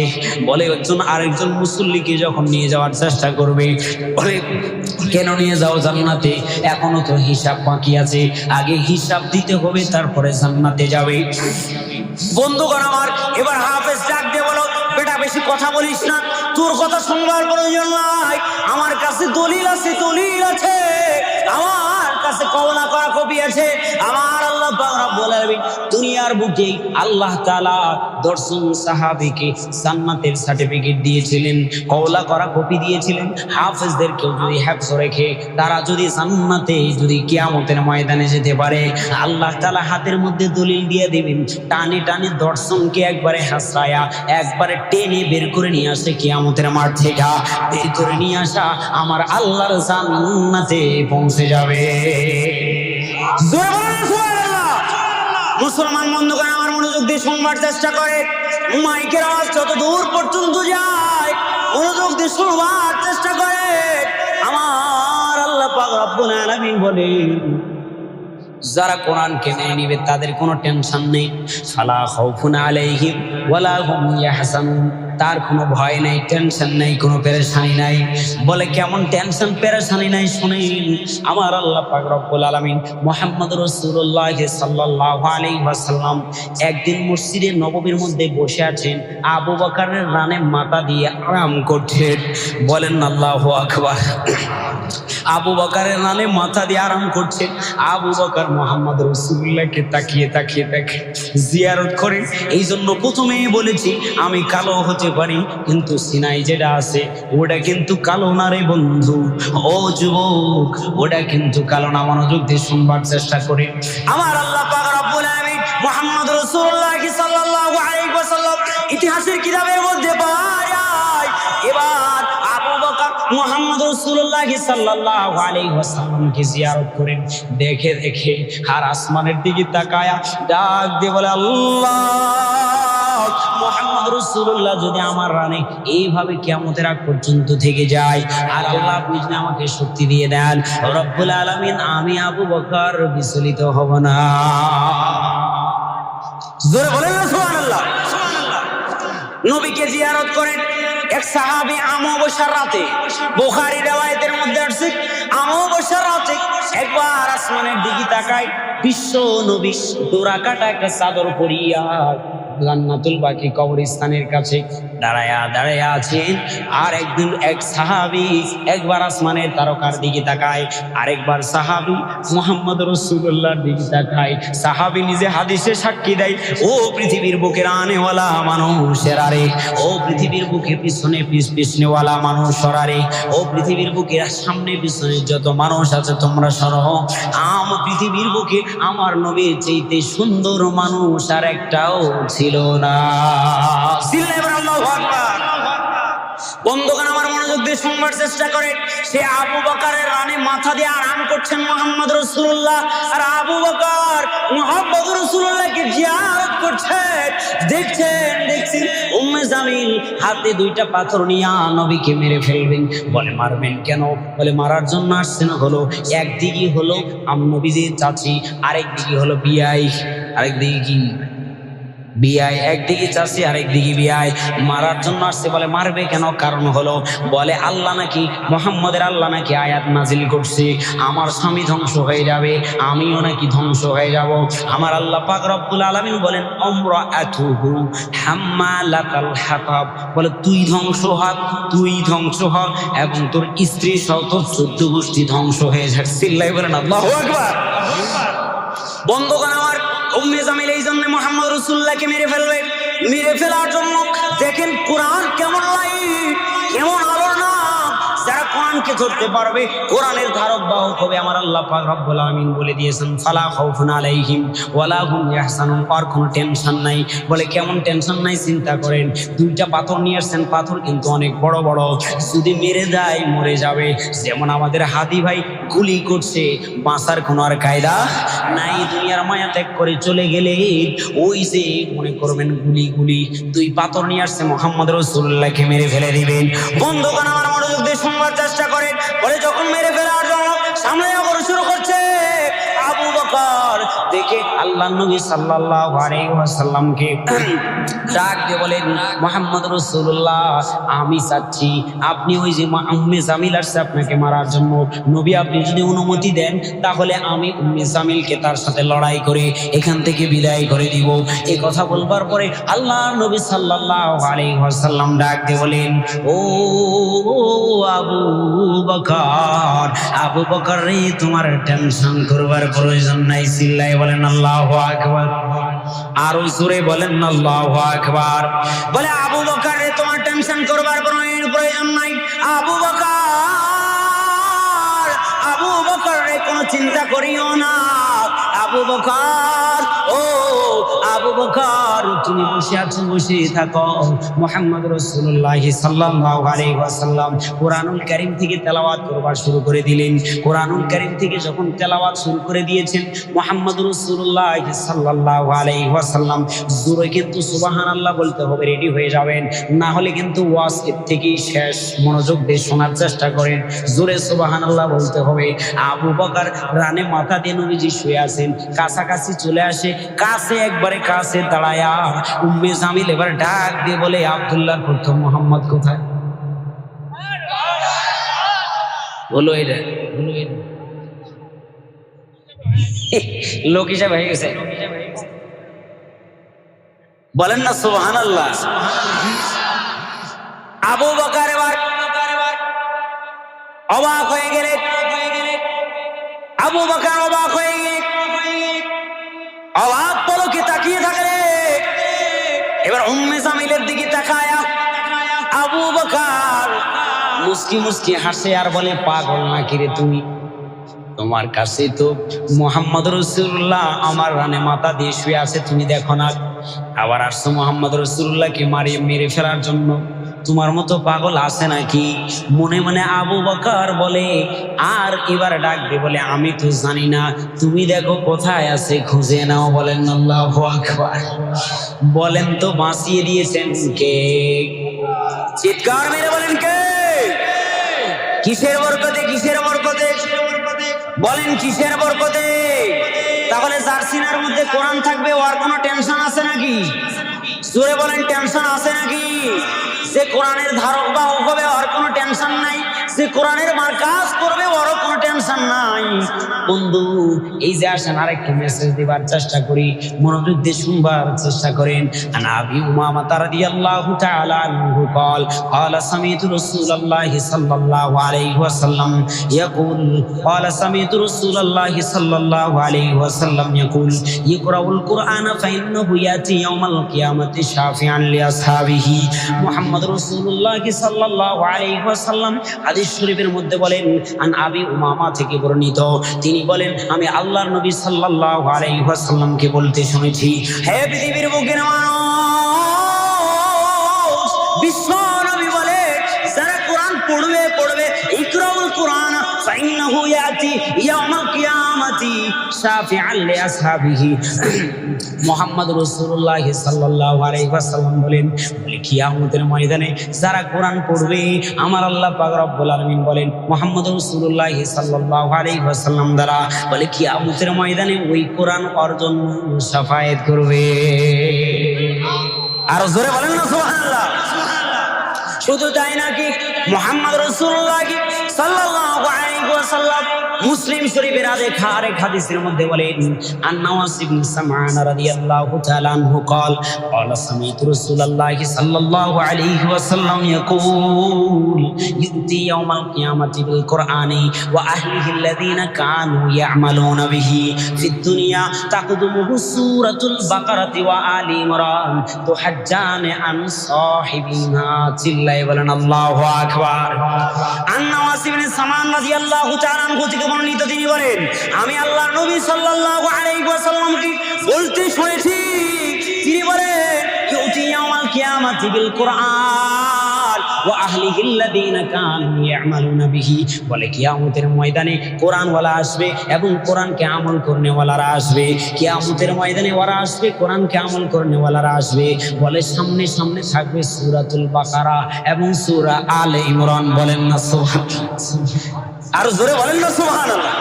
বলে একজন আরেকজন মুসল্লিকে যখন নিয়ে যাওয়ার চেষ্টা করবে, বলে কেন নিয়ে যাও জান্নাতে? এখনো তো হিসাব বাকি আছে, আগে হিসাব দিতে হবে, তারপরে জান্নাতে যাবে। বন্ধুগণ আমার, এবার হাফেজ ডাক দিয়ে বলো, বেটা বেশি কথা বলিস না, তোর কথা শুনবার প্রয়োজন নাই, আমার কাছে দলিল আছে, দলিল আছে, আমার কাছে কওলা করা কপি আছে। আমার আল্লাহ পাক রব্বুল আলামিন দুনিয়ার বুকে আল্লাহ তাআলা 10 জন সাহাবীকে জান্নাতের সার্টিফিকেট দিয়েছিলেন, কওলা করা কপি দিয়েছিলেন। হাফেজদের কেউ যদি হেফজ রেখে তারা যদি জান্নাতে যদি কিয়ামতের ময়দানে যেতে পারে, আল্লাহ তাআলা হাতের মধ্যে দলিল দিয়ে দিবেন, টানে টানে 10 জনকে একবারে হাসরায়া একবারে টেনে বের করে নিয়ে আসে কিয়ামতের মাঠ থেকে, বের করে নিয়ে আসা আমার আল্লাহর জান্নাতে পৌঁছে যাবে। মুসলমান বন্ধুগণ আমার মনোযোগ দিয়ে শুনবার চেষ্টা করে, মাইকের আওয়াজ যত দূর পর্যন্ত যায় মনোযোগ দিয়ে শুনবার চেষ্টা করে। আমার আল্লাহ পাক রব্বুল আলামিন বলেন, যারা কোরআনকে মেনে নিবে তাদের কোনো টেনশন নেই। ফালা খাউফুন আলাইহিম ওয়ালা হুম ইয়াহজানুন, তার কোনো ভয় নাই, টেনশন নাই, কোনো পেরেশানি নাই। বলে কেমন টেনশন পেরেশানি নাই? শুনেন, আমার আল্লাহ পাক রব্বুল আলামিন মুহাম্মদ রাসূলুল্লাহ সাল্লাল্লাহু আলাইহি ওয়াসাল্লাম একদিন মসজিদে নববীর মধ্যে বসে আছেন, আবু বকরের রানে মাথা দিয়ে আরাম করছেন। বলেন আল্লাহু আকবার। আবু বকরের রানে মাথা দিয়ে আরাম করছেন। আবু বকর মুহাম্মদ রাসূলুল্লাহকে তাকিয়ে তাকিয়ে দেখে জিয়ারত করেন। এই জন্য প্রথমেই বলেছি আমি কালো হতে হতে পারি, কিন্তু সিনাই যেটা আছে ওটা কিন্তু কালো না রে বন্ধু। ও যুবক, ওটা কিন্তু কালো না। মনোযোগ দিয়ে শুনবার চেষ্টা করে। আমার আল্লাহ পাক রব্বুল আলামিন মুহাম্মদ রাসূলুল্লাহ সাল্লাল্লাহু আলাইহি ওয়াসাল্লাম ইতিহাসের কিতাবের মধ্যে পাওয়া যায়। এবার আবু বকর মুহাম্মদ রাসূলুল্লাহ সাল্লাল্লাহু আলাইহি ওয়াসাল্লামকে জিয়ারত করেন। দেখে দেখে আর আসমানের দিকে তাকায়া ডাক দিয়ে বলে, আল্লাহ, মুহাম্মদ রাসূলুল্লাহ যদি আমার রানে এইভাবে কিয়ামতের আগ পর্যন্ত থেকে যায়, আর আল্লাহ আপনি যদি আমাকে শক্তি দিয়ে দেন, রব্বুল আলামিন, আমি আবু বকর বিচলিত হব না। জোরে বলেন না সুবহানাল্লাহ। নবীকে জিয়ারত করেন এক সাহাবী অমাবস্যার রাতে। বুখারী riwayতের মধ্যে আছে অমাবস্যার রাতে একবার আসমানের দিকে তাকায় বিশ্ব নবী ডোরাকাটা একটা চাদর পরিয়া জান্নাতুল বাকি কবরস্থানের কাছে দাঁড়ায়া আছেন। আর একদিন এক সাহাবী একবার আসমানের তারকার দিকে তাকায়, আরেকবার সাহাবী মুহাম্মদ রাসূলুল্লাহর দিকে তাকায়। সাহাবী নিজে হাদিসে সাক্ষী দেয়, ও পৃথিবীর বুকের আনেওয়ালা মানুষের আরে, ও পৃথিবীর বুকে পিছনে পিছনেওয়ালা মানুষ সরারে, ও পৃথিবীর বুকের সামনে পিছনে যত মানুষ আছে তোমরা সরো। পৃথিবীর বুকে আমার নবীর চাইতে সুন্দর মানুষ আর একটাও ছিল না। বন্ধুগণ, আমার মনোযোগ দিয়ে শুনবার চেষ্টা করে। সে আবু বকরের রানে মাথা দিয়ে আরাম করছেন মুহাম্মদ রাসূলুল্লাহ, আর আবু বকর মুহাম্মদ রাসূলুল্লাহকে জিয়ারত করছেন। দেখছেন উম্মে জামিল হাতে দুইটা পাথর নিয়ে নবীকে মেরে ফেলবেন। বলে মারবেন কেন? বলে মারার জন্য আসছেন হলো একদিকে হলো নবীজির চাচি, আরেকদিকে হলো বিয়াই, আরেকদিকে কি বিয়াই, একদিকে চাষি আরেকদিকে বিয়াই, মারার জন্য আসছে। বলে মারবে কেন? কারণ হলো বলে আল্লাহ নাকি মুহাম্মদের আল্লাহ নাকি আয়াত নাজিল করছে, আমার স্বামী ধ্বংস হয়ে যাবে, আমিও নাকি ধ্বংস হয়ে যাব। আমার আল্লাহ পাক রব্বুল আলামিন বলেন আমরাতুহু হাম্মালাতাল হাতাব, বলে তুই ধ্বংস হ এবং তোর স্ত্রী সহ তোর 14 গোষ্ঠী ধ্বংস হয়ে যাক। চিল্লাই বলেন আল্লাহু আকবার। বন্ধুগণ আমার, উম্মে জামিল এই জন্য মুহাম্মদ রাসূলুল্লাহকে মেরে ফেলবে। মেরে ফেলার জন্য দেখেন কোরআন কেমন লাইট, কেমন আলোর নাম। যারা কোরআনকে ধরতে পারবে, কোরআনের ধারক বাহক হবে। আমার আল্লাহ পাক রব্বুল আলামিন বলে দিয়েছেন ফালা খাউফুন আলাইহিম ওয়ালা হুম ইয়াহজানুন, আর কোনো টেনশন নাই। বলে কেমন টেনশন নাই? চিন্তা করেন, দুইটা পাথর নিয়ে আসছেন, পাথর কিন্তু অনেক বড় বড়, যদি মেরে দেয় মরে যাবে। যেমন আমাদের হাদি ভাই গুলি করছে, বাঁচার কোনো আর কায়দা নাই। দুনিয়ার মায়া ত্যাগ করে চলে গেলে ওই যে মনে করবেন গুলি দুই পাথর নিয়ে আসছে, মুহাম্মদ রাসূলুল্লাহকে মেরে ফেলে দিবেন। বন্ধুগণ আমার মনোযোগ দিয়ে শুনবার চেষ্টা করেন। বলে যখন মেরে ফেলার জন্য সামনে আবার শুরু করছে, আবু বকর দেখে আল্লাহর নবী সাল্লাল্লাহু আলাইহি ওয়াসাল্লামকে ডাক দিয়ে বলেন, মুহাম্মদ রাসূলুল্লাহ, আমি চাচ্ছি আপনি ওই যে উম্মে জামিল আসছে আপনাকে মারার জন্য, নবী আপনি যদি অনুমতি দেন তাহলে আমি উম্মে জামিলকে তার সাথে লড়াই করে এখান থেকে বিদায় করে দিব। এই কথা বলবার পরে আল্লাহর নবী সাল্লাল্লাহু আলাইহি ওয়াসাল্লাম ডাক দিয়ে বলেন, ও আবু বকর, আবু বকর রে, তোমার টেনশন করবার প্রয়োজন নাই। চিল্লাই বলেন আল্লাহু আকবার। আরো জোরে বলেন আল্লাহু আকবার। বলে আবু বকর রে, তোমার টেনশন করবার প্রয়োজন নাই। আবু বকর রে, কোনো চিন্তা করিও না। আবু বকর, ও আবু বকর, তুমি বসে আছো, বসে থাকো। মুহাম্মদ রাসূলুল্লাহ সাল্লাল্লাহু আলাইহি ওয়াসাল্লাম কোরআনুল কারীম থেকে তেলাওয়াত করবার শুরু করে দিলেন। কোরআনুল কারীম থেকে যখন তেলাওয়াত শুরু করে দিয়েছেন মুহাম্মদ রাসূলুল্লাহ সাল্লাল্লাহু আলাইহি ওয়াসাল্লাম, জোরে কিন্তু সুবহানাল্লাহ বলতে হবে, রেডি হয়ে যাবেন, না হলে কিন্তু ওয়াজ এর থেকেই শেষ। মনোযোগ দিয়ে শোনার চেষ্টা করেন, জোরে সুবহানাল্লাহ বলতে হবে। আবু বকর রানে মাথা দিয়ে নবীজি শুয়ে আছেন, কাছাকাছি চলে আসে, একবারে কাছে দাঁড়ায়া উম্মে জামিল এবার ডাক দিয়ে বলে, আব্দুল্লাহর পুত্র মুহাম্মদ কোথায়? বলো এটা লোক হিসাবে হয়ে গেছে, বলেন না সুবহানাল্লাহ। আবু বকর এবার অবাক হয়ে গেলেন। আবু বকর অবাক হয়ে গেলেন, অবাক পলকে তাকিয়ে থাকলে। এবার উম্মে জামিলের দিকে তাকায়া মুস্কি মুস্কি হাসে আর বলে, পাগল নাকি রে তুমি? তোমার কাছে তো মুহাম্মদ রাসূলুল্লাহ আমার রানে মাথা দিয়ে শুয়ে আছে, তুমি দেখো না? আবার আসছো মুহাম্মদ রাসূলুল্লাহকে মেরে ফেলার জন্য। তোমার মতো পাগল আছে নাকি? মনে মনে আবু বকর বলে, আর এবার ডাক দিয়ে বলে, আমি তো জানি না, তুমি দেখো কোথায় আছে, খুঁজে নাও। বলেন আল্লাহু আকবার। বলেন তো বাঁচিয়ে দিয়েছেন কে? চিৎকার মেরে বলেন কে? কিসের বরকতে? কিসের বরকতে? বলেন কিসের বরকতে? তাহলে যার সিনার মধ্যে কোরআন থাকবে ওর কোনো টেনশন আছে নাকি? জোরে বলেন, টেনশন আছে নাকি? যে কোরআনের ধারক বাহক হবে ওর কোনো টেনশন নাই, যে কোরআনের মার্কাজ করবে ওরও কোনো টেনশন নাই। বন্ধু, এই যে আসেন আরেকটা মেসেজ দিবার চেষ্টা করি, মনোযোগ দিয়ে শুনবার চেষ্টা করেন। আন আবি উমামা রাদিয়াল্লাহু তাআলা আনহু قال قال سمعت رسول الله صلى الله عليه وسلم يقول قال سمعت رسول الله صلى الله عليه وسلم يقول يقرأ القرآن فإنه يأتي يوم القيامة شافعا لأصحابه। মুহাম্মদ রাসূলুল্লাহ সাল্লাল্লাহু আলাইহি ওয়াসাল্লাম হাদিস শরীফের মধ্যে বলেন, আন আবি উমামা থেকে বর্ণিত, তিনি বলেন, আমি আল্লাহর নবী সাল্লাল্লাহু আলাইহি ওয়াসাল্লামকে বলতে শুনেছি, হে পৃথিবীর বুকের মানুষ, বিশ্ব নবী বলে, যারা কোরআন পড়বে ইকরাউল কোরআন ফাইন্নাহু ইয়াতি ইয়াউমাল কিয়ামাতি শাফিআন লিআসহাবিহি। মুহাম্মদ রাসূলুল্লাহ সাল্লাল্লাহু আলাইহি ওয়াসাল্লাম বলেন, কিয়ামতের ময়দানে যারা কোরআন পড়বে, আমার আল্লাহ পাক রব্বুল আলামিন বলেন মুহাম্মদ রাসূলুল্লাহ সাল্লাল্লাহু আলাইহি ওয়াসাল্লাম দ্বারা বলে কিয়ামতের ময়দানে ওই কোরআন অর্জন শাফায়াত করবে। আর জোরে বলেন না সুবহানাল্লাহ। শুধু তাই নাকি, মুহাম্মদ রাসূলুল্লাহ সাল্লাল্লাহু আলাইহি ওয়াসাল্লাম মুসলিম শরীফের আরেক হাদিসের মধ্যে বলেন, আন নওয়াস ইবনে সামআন রাদিয়াল্লাহু তাআলা আনহু قال قال سمعت رسول الله صلى الله عليه وسلم يقول يؤتي يوم القيامة بالقرآن وأهله الذين كانوا يعملون به في الدنيا تقدمه سورة البقرة وآل عمران تحجان عن صاحبها চিল্লায়ে বলেন আল্লাহু আকবার। আন নওয়াস ইবনে সামআন রাদিয়াল্লাহু তাআলা আনহু থেকে বর্ণিত, তিনি বলেন, আমি আল্লাহর নবী সাল্লাল্লাহু আলাইহি ওয়াসাল্লামকে বলতে শুনেছি, তিনি বলেন, ইউতি ইয়াউমাল কিয়ামাতি বিল কুরআন ওয়া আহলিহিল্লাযীনা কানু ইয়ামালুনা বিহি, বলে কিয়ামতের ময়দানে কোরআনওয়ালা আসবে এবং কোরআনকে আমল করনেওয়ালারা আসবে। কিয়ামতের ময়দানে ওরা আসবে, কোরআনকে আমল করনেওয়ালারা আসবে। বলে সামনে সামনে থাকবে সূরাতুল বাকারা এবং সূরা আলে ইমরান। বলেন না সুবহানাল্লাহ। আর জোরে বলেন না সুবহানাল্লাহ।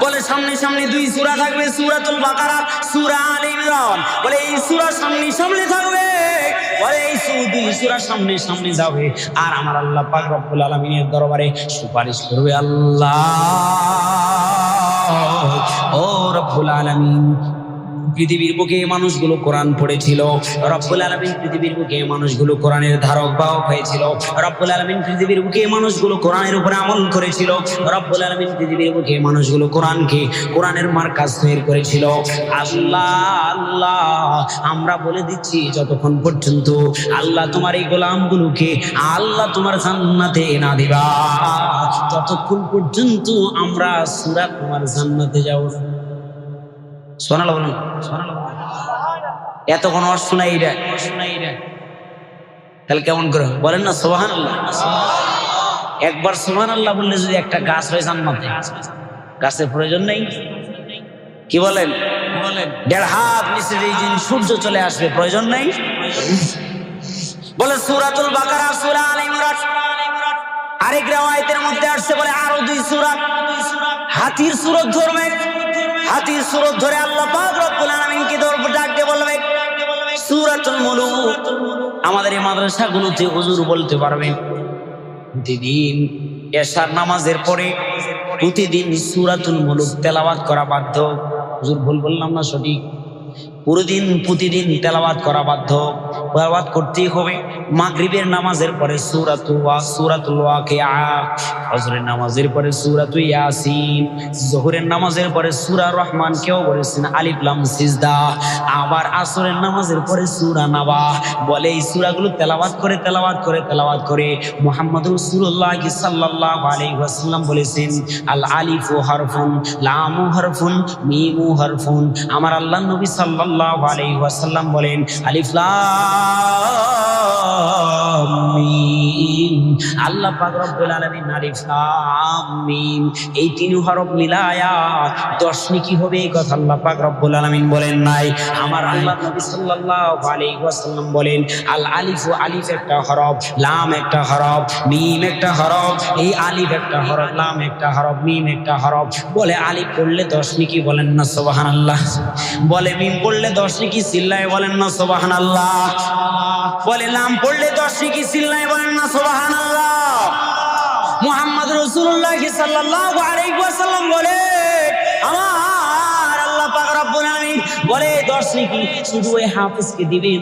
বলে সামনে সামনে দুই সূরা থাকবে, সূরাতুল বাকারা, সূরা আলে ইমরান। বলে এই সূরা সামনে সামনে থাকবে, বলে এই দুই সূরা সামনে সামনে যাবে। আর আমার আল্লাহ পাক রব্বুল আলামিনের দরবারে সুপারিশ করবে, আল্লাহ ও রব্বুল আলামিন, পৃথিবীর বুকে মানুষগুলো কোরআন পড়েছিল, রব্বুল আলামিন পৃথিবীর বুকে মানুষগুলো কোরআনের ধারক বাহক হয়েছিল, রব্বুল আলামিন পৃথিবীর বুকে মানুষগুলো কোরআনের উপরে আমল করেছিল, রব্বুল আলামিন পৃথিবীর বুকে মানুষগুলো কোরআনের মার্কাজ তৈরি করেছিল। আল্লাহ আল্লাহ আমরা বলে দিচ্ছি, যতক্ষণ পর্যন্ত আল্লাহ তোমার এই গোলামগুলোকে আল্লাহ তোমার জান্নাতে না দিবা, ততক্ষণ পর্যন্ত আমরা সূরা তোমার জান্নাতে যাব। সোনালা বলুন, এতক্ষণ ওর শোনাই রে, তাহলে কেমন করে বলেন না সুবহানাল্লাহ। একবার সুবহানাল্লাহ বললে যদি একটা গাছ হয়ে জান্নাতে, গাছের প্রয়োজন নেই? কি বলেন? 1.5 হাত নিচে যেদিন সূর্য চলে আসবে, প্রয়োজন নেই? বলে সূরাতুল বাকারা, সূরা আলে ইমরান। আরেক riwayতের মধ্যে আসছে, বলে আরো 2 সূরা হাতির সূরত ধরবে, হাতির সূরত ধরে আল্লাহ পাক রব্বুল আলামিনকে ডাক দিয়ে বলবে সূরাতুল মুলুক। আমাদের এই মাদ্রাসাগুলোতে হুজুর বলতে পারবেন, প্রতিদিন এশার নামাজের পরে প্রতিদিন সূরাতুল মুলুক তেলাওয়াত করা বাধ্য। হুজুর ভুল বললাম না? সঠিক। প্রতিদিন তেলাওয়াত করা বাধ্য। তেলাওয়াত করতেই হবে। মাগরিবের নামাজের পরে সূরাতুল ওয়াকিয়া, ফজরের নামাজের পরে সূরাতুল ইয়াসিন, যোহরের নামাজের পরে সূরা রহমান, কেউ বলেছেন আলিফ লাম সিজদা, আবার আসরের নামাজের পরে সূরা নাবা। বলে এই সূরাগুলো তেলাওয়াত করে মুহাম্মদ রাসূলুল্লাহ সাল্লাল্লাহু আলাইহি ওয়াসাল্লাম বলেছেন, আল আলিফু হারফুন, লামু হারফুন, মিমু হারফুন। আমার আল্লাহর নবী সাল্লাল্লাহু আলাইহি ওয়াসাল্লাম বলেন, আলিফ লাম মিম। আল্লাহ পাক রব্বুল আলামিন আলিফ লাম মিম এই তিন হরফ মিলায়া 10 নেকি হবে, এই কথা আল্লাহ পাক রব্বুল আলামিন বলেন নাই। আমার আল্লাহর নবী সাল্লাল্লাহু আলাইহি ওয়াসাল্লাম বলেন, আল আলিফু, আলিফ একটা হরফ, লাম একটা হরফ, মিম একটা হরফ। এই আলিফ একটা হরফ, লাম একটা হরফ, মিম একটা হরফ। বলে আলিফ পড়লে 10 নেকি, বলেন না সুবহানাল্লাহ। বলে মিম পড়লে 10 নেকি, চিল্লায় বলেন না সুবহানাল্লাহ। বলে লাম পড়লে 10 নেকি, চিল্লায় বলেন না সুবহানাল্লাহ। মুহাম্মদ রাসূলুল্লাহ সাল্লাল্লাহু আলাইহি ওয়াসাল্লাম বলে, আমার আল্লাহ পাক রব্বুল আলামিন বলে 10 নেকি শুধু ওই হাফেজকে দিবে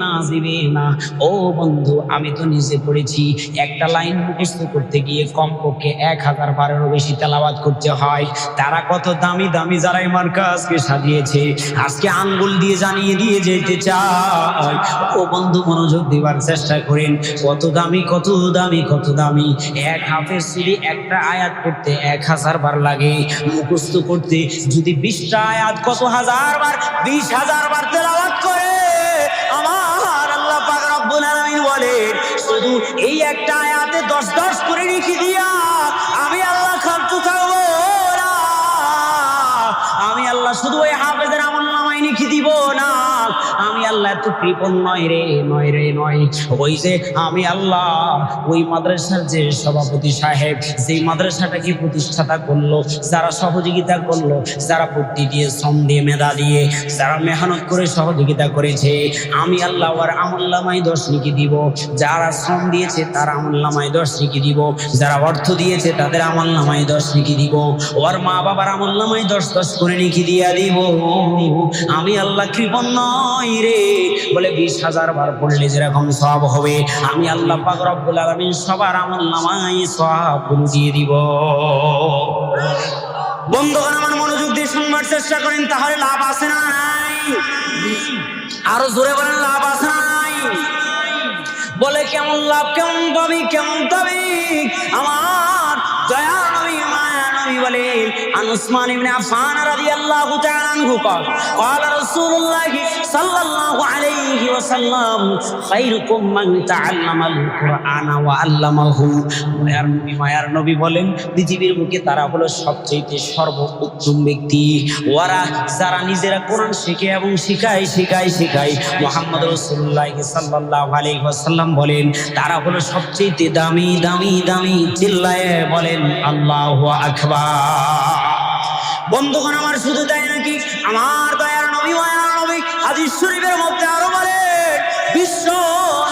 না। ও বন্ধু, আমি তো নিজে পড়েছি, একটা লাইন মুখস্থ করতে গিয়ে কমপক্ষে 1000 বারেরও বেশি তেলাওয়াত করতে হয়। তারা কত দামি দামি যারা এই মার্কাজকে সাজিয়েছে, আজকে আঙ্গুল দিয়ে জানিয়ে দিয়ে যেতে চায়। ও বন্ধু, মনোযোগ দিবার চেষ্টা করেন, কত দামি। এক হাফেজ যদি একটা আয়াত করতে 1000 বার লাগে, মুখস্থ করতে যদি 20টা আয়াত কত হাজার বার, 20,000 বার তেলাওয়াত করে। আমার আল্লাহ পাক রব্বুল আলামিন বলেন, শুধু এই একটা আয়াতে 10 করে লিখে দিয়া আমি আল্লাহ খামতু থাকবো না। আমি আল্লাহ শুধু ওই হাফেজের আমলনামায় লিখে দিব না। আমি আল্লাহ এত কৃপণ নয় রে। ওই যে আমি আল্লাহ ওই মাদ্রাসার যে সভাপতি সাহেব, যেই মাদ্রাসাটাকে প্রতিষ্ঠাতা করলো, যারা সহযোগিতা করলো, যারা বুদ্ধি দিয়ে, শ্রম দিয়ে, মেধা দিয়ে, যারা মেহনত করে সহযোগিতা করেছে, আমি আল্লাহ ওর আমলনামায় 10 নেকি দিব। যারা শ্রম দিয়েছে তার আমলনামায় 10 নেকি দিব। যারা অর্থ দিয়েছে তাদের আমলনামায় 10 নেকি দিব। ওর মা বাবার আমলনামায় 10 করে নেকি দিয়া দিব। আমি আল্লাহ কৃপণ নয় রে। বলে 20,000 বার পড়লে যেরকম সওয়াব হবে, আমি আল্লাহ পাক রব্বুল আলামিন সবার আমলনামায় সওয়াবগুলো দিয়ে দিব। বন্ধুগণ, আমার মনোযোগ দিয়ে শুনবার চেষ্টা করেন, তাহলে লাভ আছে না নাই? আরো জোরে বলেন, লাভ আছে না নাই? বলে কেমন লাভ, কেমন পাবি, কেমন পাবি? আমার দয়া নবী, মায়া নবী বলে, আন উসমান ইবনে আফফান রাদিয়াল্লাহু তাআলা আনহু ক্বালা রাসূলুল্লাহ সাল্লাল্লাহু আলাইহি ওয়াসাল্লাম, খায়রুকুম মান তাআল্লামাল কুরআনা ওয়া আল্লামাহু। মায়ার নবী বলেন, পৃথিবীর বুকে তারা হলো সবচেয়ে সর্বোত্তম ব্যক্তি, ওরা যারা নিজেরা কোরআন শেখে এবং শিখায়। মুহাম্মদ রাসূলুল্লাহ সাল্লাল্লাহু আলাইহি ওয়াসাল্লাম বলেন, তারা হলো সবচেয়ে দামি। চিল্লায়ে বলেন আল্লাহু আকবার। বন্ধুগণ, আমার শুধু তাই নাকি, আমার দয়ার নবী, মায়ার নবী হাদিস শরীফের মধ্যে আরো বলেন, বিশ্ব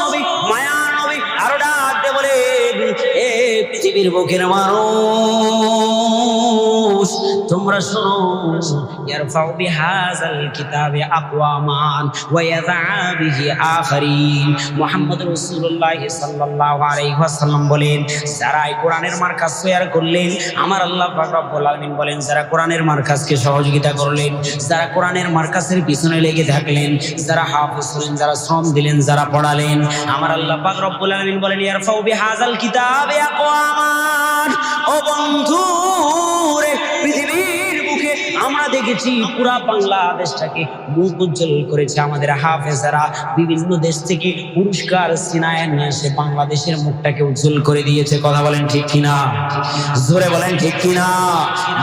নবী, মায়ার নবী আরো ডাক দিয়ে বলেন, এ পৃথিবীর বুকের মানুষ, তোমরা শোনো, ইয়ারফাউ বিহাযাল কিতাবি আকওয়ামান ওয়া ইয়াযা বিহি আখারিন। মুহাম্মদ রাসূলুল্লাহ সাল্লাল্লাহু আলাইহি ওয়াসাল্লাম বলেন, যারা এই কোরআনের মার্কাজ তৈরি করলেন, আমার আল্লাহ পাক রব্বুল আলামিন বলেন, যারা কোরআনের মার্কাজকে সহযোগিতা করলেন, যারা কোরআনের মার্কাজের পিছনে লেগে থাকলেন, যারা হাফেজ হলেন, যারা শ্রম দিলেন, যারা পড়ালেন, আমার আল্লাহ পাক রব্বুল আলামিন বলেন, ইয়ারফাউ বিহাযাল কিতাবি আকওয়ামান। ও বন্ধু রে, পৃথিবীর বুকে আমরা দেখেছি পুরা বাংলাদেশটাকে মুখ উজ্জ্বল করেছে আমাদের হাফেজরা। বিভিন্ন দেশ থেকে পুরস্কার সিনায় নিয়ে এসে বাংলাদেশের মুখটাকে উজ্জ্বল করে দিয়েছে। কথা বলেন ঠিক কিনা? জোরে বলেন ঠিক কিনা?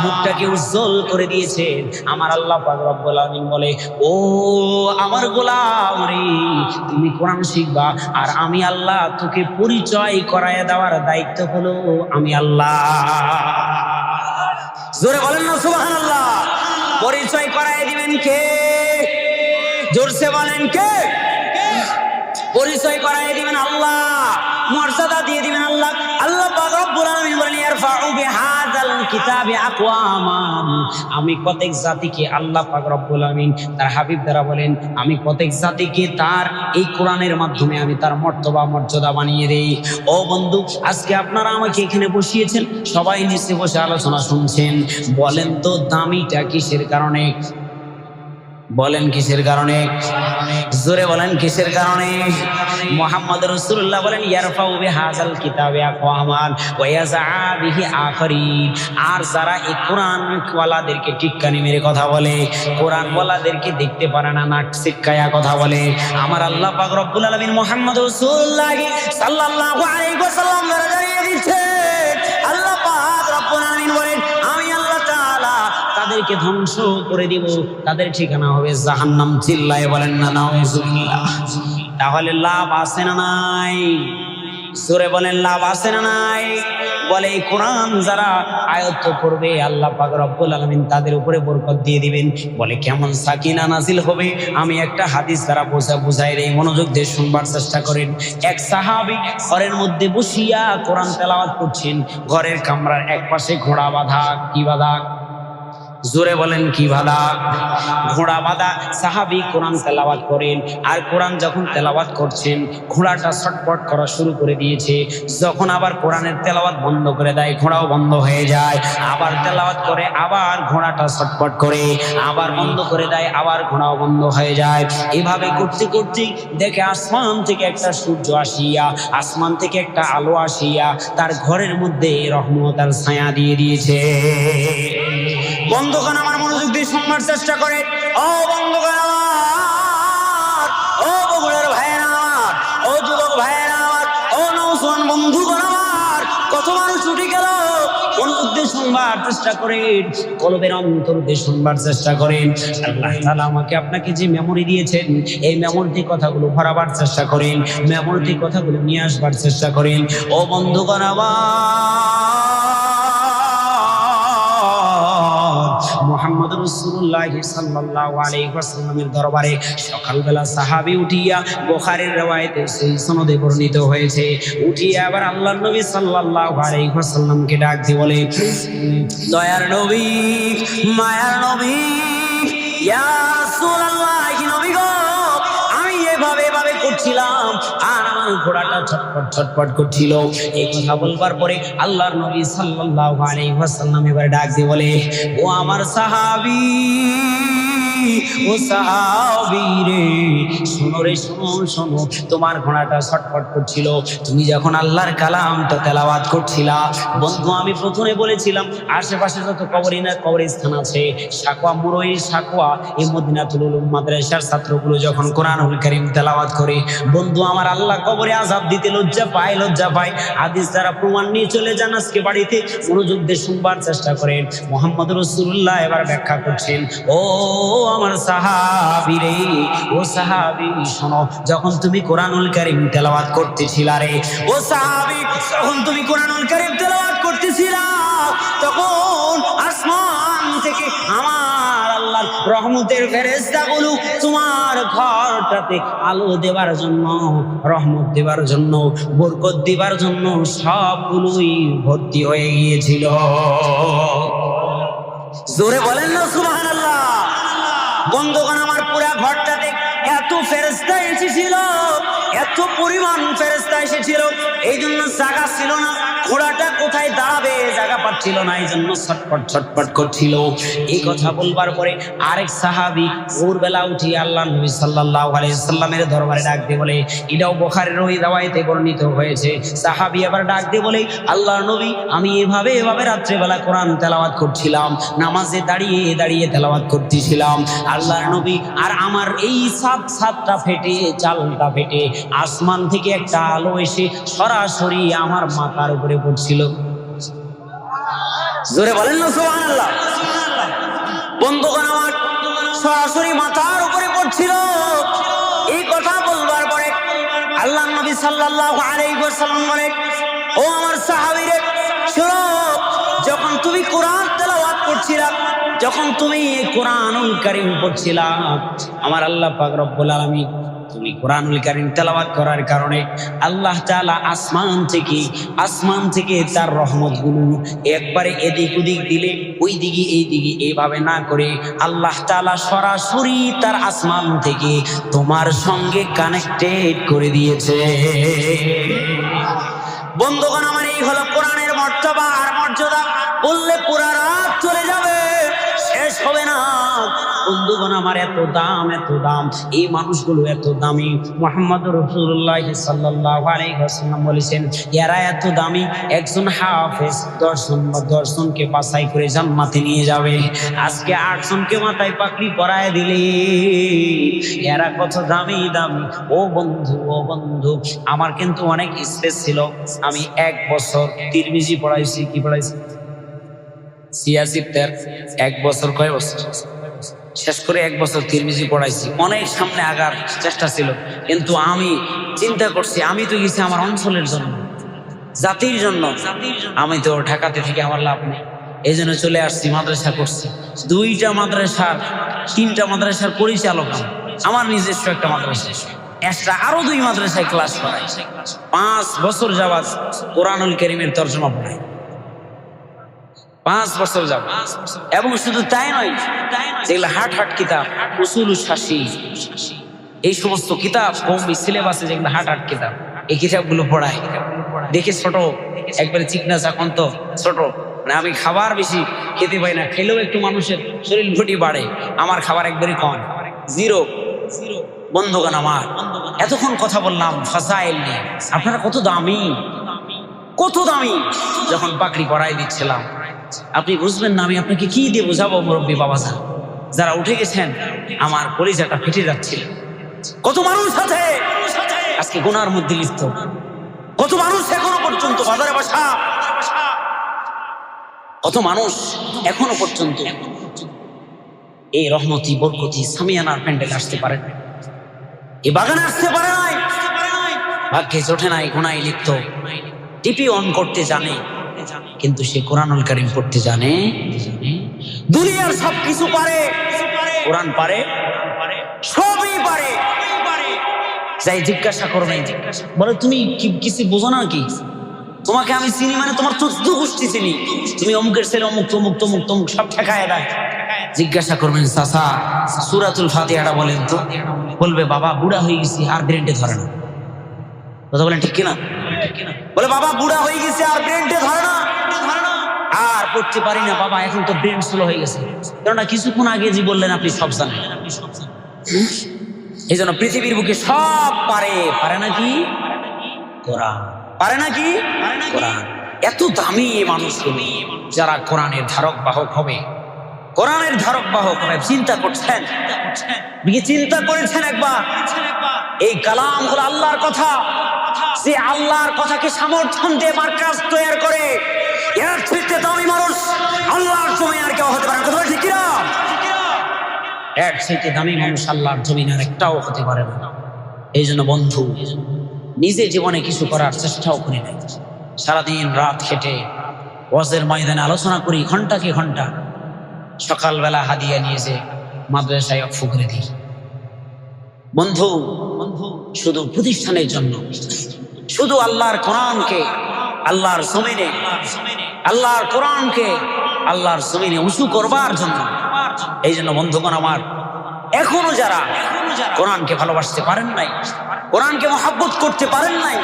মুখটাকে উজ্জ্বল করে দিয়েছে। আমার আল্লাহ পাক রব্বুল আলামিন বলে, ও আমার গোলাম রে, তুমি কোরআন শিখবা, আর আমি আল্লাহ তোকে পরিচয় করায় দেওয়ার দায়িত্ব হলো আমি আল্লাহ। জোরে বলেন না সুবহানাল্লাহ। পরিচয় করায় দিবেন কে? জোরসে বলেন কে? পরিচয় করায় দিবেন আল্লাহ। মর্যাদা দিয়ে দিবেন আল্লাহ। আল্লাহ পাক রব্বুল আলামিন বলেন ইয়ারফাউ বিহাযাল কিতাবি আকওয়ামান, আমি প্রত্যেক জাতিকে, আল্লাহ পাক রব্বুল আলামিন তার হাবিব দ্বারা বলেন, আমি প্রত্যেক জাতিকে তার এই কোরআনের মাধ্যমে আমি তার মর্তবা মর্যাদা বানিয়ে দেই। ও বন্ধু, আজকে আপনারা আমাকে এখানে বসিয়েছেন, সবাই নিচে বসে আলোচনা শুনছেন, বলেন তো দামিটা কিসের কারণে? বলেন কিসের কারণে? জোরে বলেন কিসের কারণে? মুহাম্মদ রাসূলুল্লাহ বলেন ইয়ারফাউ বিহাযাল কিতাবি আকওয়ামান ওয়া ইয়াযআ বিহি আখারিন, আর যারা এই কোরআন ওয়ালাদেরকে টিক্কানি মেরে কথা বলে, কোরআন ওয়ালাদেরকে দেখতে পারে না, নাক সিটকায়া কথা বলে, আমার আল্লাহ পাক রব্বুল আলামিন মুহাম্মদ রাসূলুল্লাহ সাল্লাল্লাহু আলাইহি ওয়াসাল্লাম জানিয়ে দিচ্ছে, আল্লাহ পাক রব্বুল আলামিন বলেন আমি আল্লাহ তাআলা তাদেরকে ধ্বংস করে দিব, তাদের ঠিকানা হবে জাহান্নাম। চিল্লায়ে বলেন না নাউযুবিল্লাহ। তাহলে লাভ আছে না নাই? সূরা বলেন লাভ আছে না নাই? বলে এই কোরআন যারা আয়ত্ত করবে আল্লাহ পাক রব্বুল আলামিন তাদের উপরে বরকত দিয়ে দিবেন। বলে কেমন সাকিনা নাজিল হবে? আমি একটা হাদিস দ্বারা বুঝাই দেই, মনোযোগ দিয়ে শুনবার চেষ্টা করেন। এক সাহাবী ঘরের মধ্যে বসিয়া কোরআন তেলাওয়াত করছেন, ঘরের কামরার এক পাশে ঘোড়া বাঁধা। কি বাঁধা? জোরে বলেন কি বাঁধা? ঘোড়া বাঁধা। সাহাবী কোরআন তেলাওয়াত করেন, আর কোরআন যখন তেলাওয়াত করছেন ঘোড়াটা ছটফট করা শুরু করে দিয়েছে। যখন আবার কোরআনের তেলাওয়াত বন্ধ করে দেয়, ঘোড়াও বন্ধ হয়ে যায়। আবার তেলাওয়াত করে, আবার ঘোড়াটা ছটফট করে, আবার বন্ধ করে দেয়, আবার ঘোড়াও বন্ধ হয়ে যায়। এভাবে করতে করতে দেখে আসমান থেকে একটা সূর্য আসিয়া, আসমান থেকে একটা আলো আসিয়া তার ঘরের মধ্যে রহমতের ছায়া দিয়ে দিয়েছে। বন্ধুগণ আমার মনোযোগ দিয়ে শুনবার চেষ্টা করে। ও বন্ধুগণ আমার, ও বগুড়ার ভাইয়েরা আমার, ও যুবক ভাইয়েরা আমার, ও নওজোয়ান বন্ধুগণ আমার, কত মানুষ উঠে গেল। মনোযোগ দিয়ে শুনবার চেষ্টা করেন, কলবের অন্তর দিয়ে শুনবার চেষ্টা করেন। আল্লাহ তাআলা আমাকে আপনাকে যে মেমোরি দিয়েছেন, এই মেমোরিতে কথাগুলো ভরাবার চেষ্টা করেন, মেমোরিতে কথাগুলো নিয়ে আসবার চেষ্টা করেন। ও বন্ধুগণ মুহাম্মদ রাসূলুল্লাহ সাল্লাল্লাহু আলাইহি ওয়াসাল্লামের দরবারে সকালবেলা সাহাবী উঠিয়া, বুখারীর রওয়ায়াতে সহিহ সনদে বর্ণিত হয়েছে, উঠিয়া আবার আল্লাহর নবী সাল্লাল্লাহু আলাইহি ওয়াসাল্লামকে ডাক দিয়ে বলে, দয়ার নবী, মায়ার নবী, ইয়া রাসূলুল্লাহ, নবী গো, আমি এভাবে করছিলাম আর আমার ঘোড়াটা ছটফট ছটফট করছিল। এই কথা বলবার পরে আল্লাহর নবী সাল্লাল্লাহু আলাইহি ওয়াসাল্লাম এবার ডাক দিয়ে বলে, ও আমার সাহাবী, ও সাহাবী রে, শোনো রে, শোনো, তোমার ঘোড়াটা ছটফট করছিল, তুমি যখন আল্লাহর কালামটা তেলাওয়াত করছিলা। বন্ধু আমি প্রথমে বলেছিলাম আশেপাশে যত কবরস্থান আছে, সাকওয়া, মুরই সাকওয়া, এই মদিনাতুল উলুম মাদ্রাসার ছাত্রগুলো যখন কোরআনুল কারীম তেলাওয়াত করে, বন্ধু আমার আল্লাহ কবরে আযাব দিতে লজ্জা পায়। হাদিস দ্বারা প্রমাণ নিয়ে চলে যান আজকে বাড়িতে, মনোযোগ দিয়ে শুনবার চেষ্টা করেন। মুহাম্মদ রাসূলুল্লাহ এবার ব্যাখ্যা করছেন, ও আমার সাহাবী রে, ও সাহাবী শোনো, যখন তুমি কোরআনুল কারীম তেলাওয়াত করতেছিলা রে, ও সাহাবী, যখন তুমি কোরআনুল কারীম তেলাওয়াত করতেছিলা, তখন আসমান থেকে আমার আল্লাহর রহমতের ফেরেশতাগুলো তোমার ঘরটাতে আলো দেওয়ার জন্য, রহমত দেওয়ার জন্য, বরকত দেওয়ার জন্য সবগুলোই ভর্তি হয়ে গিয়েছিল। জোরে বলেন না সুবহানাল্লাহ। বন্ধুগণ আমার পুরা ঘরটাতে এত ফেরেশতা এসেছিল, এত পরিমাণ ফেরেশতা এসেছিল, এই জন্য জায়গা ছিল না, ঘোড়াটা কোথায় দাঁড়াবে জায়গা পাচ্ছিল না, এই জন্য ছটফট করছিল। এই কথা বলবার পরে আরেক সাহাবী ভোরবেলা উঠে আল্লাহ নবী সাল্লাল্লাহু আলাইহি সাল্লামের দরবারে ডাক দিয়ে বলে, এটাও বুখারীর রওয়ায়াতে বর্ণিত হয়েছে, সাহাবী আবার ডাক দিয়ে বলে, আল্লাহর নবী, আমি এভাবে রাত্রেবেলা কোরআন তেলাওয়াত করছিলাম, নামাজে দাঁড়িয়ে তেলাওয়াত করতেছিলাম আল্লাহর নবী, আর আমার এই ছাদটা ফেটে, চালটা ফেটে আসমান থেকে একটা আলো এসে সরাসরি আমার মাথার উপরে পড়ছিল। জোরে বলেন না সুবহানাল্লাহ। বন্ধুগণ আমার সরাসরি মাথার উপরে পড়ছিল। এই কথা বলবার পরে আল্লাহর নবী সাল্লাল্লাহু আলাইহি ওয়াসাল্লাম বলে, ও আমার সাহাবীরে শোনো, যখন তুমি কোরআন তেলাওয়াত করছিলা, যখন তুমি কোরআনুল কারীম পড়ছিলা, আমার আল্লাহ পাক রব্বুল আলামিন তুমি কোরআনুল কারীম তেলাওয়াত করার কারণে আল্লাহ তাআলা আসমান থেকে তার রহমতগুলো একবারে এদিক ওদিক দিলে ওই দিকে এই দিকে এইভাবে না করে আল্লাহ তাআলা সরাসরি তার আসমান থেকে তোমার সঙ্গে কানেক্টেড করে দিয়েছে। বন্ধুগণ আমার, এই হলো কোরআনের মর্তবা আর মর্যাদা। বললে পুরা রাত চলে যাবে, শেষ হবে না। বন্ধুগণ আমার, এত দাম, এই মানুষগুলো এত দামি। মুহাম্মদুর রাসূলুল্লাহ সাল্লাল্লাহু আলাইহি ওয়াসাল্লাম বলেছেন, এরা এত দামি, একজন হাফেজ 10 জনকে বাছাই করে জান্নাতে নিয়ে যাবে। আজকে 8 জনকে মাথায় পাগড়ি পরায় দিলে এরা কত দামি। ও বন্ধু, আমার কিন্তু অনেক স্পেস ছিল। আমি 1 বছর তিরমিজি পড়াইছি। কি পড়াইছি? সিয়াসিফতার 1 বছর, কয় বছর শেষ করে 1 বছর তিরমিজি পড়াইছি। অনেক সামনে আগার চেষ্টা ছিল, কিন্তু আমি চিন্তা করছি, আমি তো গেছি আমার অঞ্চলের জন্য, জাতির জন্য। আমি তো ঢাকাতে থেকে আমার লাভ নেই, এই জন্য চলে আসছি, মাদ্রাসা করছি। 3টা মাদ্রাসার পরিচালক আমার নিজস্ব একটা মাদ্রাসা, এক্সট্রা আরো 2 মাদ্রাসায় ক্লাস করাই। 5 বছর যাবত কোরআনুল কারীমের তরজমা পড়াই, 5 বছর যাবত। এবং শুধু তাই নয়, যেগুলো হাট কিতাব, উসুল শাসি, এই সমস্ত কিতাব কওমি সিলেবাসে যেগুলো হাট কিতাব, এই কিতাবগুলো পড়াই। দেখে ছোট, একবারে চিকনা চাকন্ত ছোট, মানে আমি খাবার বেশি খেতে পাই না, খেলেও একটু মানুষের শরীর ভুটি বাড়ে, আমার খাবার একবারই কম, 0। বন্ধুগণ আমার, এতক্ষণ কথা বললাম ফাসাইল নিয়ে, আপনারা কত দামি। যখন পাগড়ি পরাই দিচ্ছিলাম, আপনি বুঝবেন না আমি আপনাকে কি দিয়ে বোঝাবো। মুরব্বী বাবাজা যারা উঠে গেছেন, আমার কলিজাটা ফেটে যাচ্ছিল। কত মানুষ আছে আজকে গুনার মধ্যে লিপ্ত, কত মানুষ এখনো পর্যন্ত বাজারে বসা, কত মানুষ এখনো পর্যন্ত এই রহমতি বরকতি সামিয়ানার প্যান্ডেল আসতে পারে না, এই বাগানে আসতে পারে নাই, ভাগ্যে জোটে নাই, গুনায় লিপ্ত। টিপি অন করতে জানে, কিন্তু সে কোরআনুল কারীম পড়তে জানে। দুনিয়ার সব কিছু পারে, কোরআন পারে, সবই পারে। যাই জিজ্ঞাসা করবেন, বলে তুমি কিছু বোঝো না কি? তোমাকে আমি চিনি মানে তোমার 14 গোষ্ঠী চিনি, তুমি অমুকের ছেলে, অমুক তমুক সব ঠেকায় দেয়। জিজ্ঞাসা করবেন, চাচা সূরাতুল ফাতিহাটা বলেন তো। বলবে, বাবা বুড়া হয়ে গেছি আর ব্রেনটে ধরে না। কথা বলেন ঠিক কিনা? বলে, বাবা বুড়া হয়ে গেছে আর ব্রেনটে ধরে না, আর পড়তে পারি না বাবা, এখন তো ব্রেন স্লো হয়ে গেছে। কেননা কিছুক্ষণ আগে যে বললেন আপনি সব জানেন। এই জন্য পৃথিবীর বুকে সব পারে নাকি? কোরআন পারে নাকি? কোরআন। এত দামি মানুষগুলো যারা কোরআনের ধারক বাহক হবে, চিন্তা করছেন, চিন্তা করেছেন একবার? এই কালাম হলো আল্লাহর কথা, যে আল্লাহর কথাকে সমর্থন দিয়ে মার্কাজ তৈরি করে, এর থেকে দামি মানুষ আল্লাহর জমিনে আর কেউ হতে পারে না। কথা ঠিক কিনা? এর থেকে দামি মানুষ আল্লাহর জমিনে আর একটাও হতে পারে না। এই জন্য বন্ধু, নিজে জীবনে কিছু করার চেষ্টাও করি নাই, সারাদিন রাত খেটে ওয়াজের ময়দানে আলোচনা করি ঘন্টাকে ঘন্টা, সকালবেলা হাদিয়া নিয়ে যে মাদ্রাসায় অফ করে দিই। বন্ধু, শুধু প্রতিষ্ঠানের জন্য, শুধু আল্লাহর কোরআনকে আল্লাহর জমিনে উঁচু করবার জন্য। এই জন্য বন্ধুগণ আমার, এখনো যারা কোরআনকে ভালোবাসতে পারেন নাই, কোরআনকে মহব্বত করতে পারেন নাই,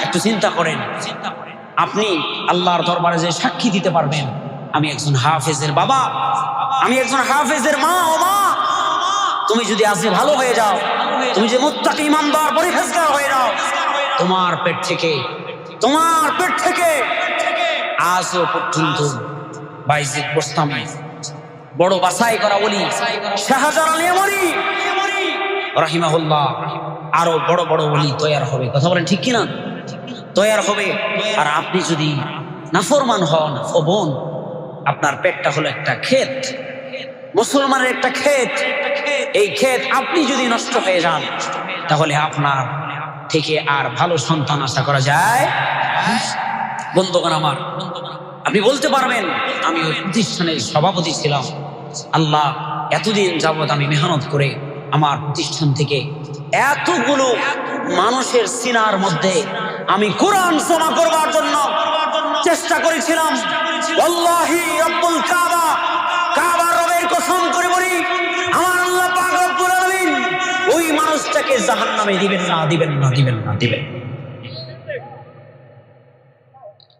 একটু চিন্তা করেন, আপনি আল্লাহর দরবারে যে সাক্ষী দিতে পারবেন, আমি একজন হাফেজের বাবা, আমি একজন হাফেজের মা। ও মা, তুমি যদি আজকে ভালো হয়ে যাও, তুমি যে মুত্তাকি ইমানদার পরিহেজগার হয়ে যাও, তোমার পেট থেকে আজও পর্যন্ত বাইজিদ বোস্তামি, বড় বাছাই করা ওলি শাহজালাল ইয়ামানি রাহিমাহুল্লাহ, আরো বড় বড় ওলি তৈরি হবে। কথা বলেন ঠিক কিনা? তৈরি হবে। আর আপনি যদি নাফরমান হন, ও বোন, আপনার পেটটা হলো একটা ক্ষেত, মুসলমানের একটা ক্ষেত। এই ক্ষেত আপনি যদি নষ্ট হয়ে যান, তাহলে আপনার থেকে আর ভালো সন্তান আশা করা যায়? বন্ধুগণ আমার, আপনি বলতে পারবেন আমি ওই প্রতিষ্ঠানের সভাপতি ছিলাম, আল্লাহ এতদিন যাবৎ আমি মেহনত করে আমার প্রতিষ্ঠান থেকে এতগুলো মানুষের সিনার মধ্যে আমি কোরআন জমা করবার জন্য চেষ্টা করেছিলাম। আল্লাহি রব্বুল কাবা, কাবার রবের কসম করে বলি, আমার আল্লাহ পাক রব্বুল আলামিন ওই মানুষটাকে জাহান্নামে দিবেন না, দিবেন না, দিবেন না, দিবেন।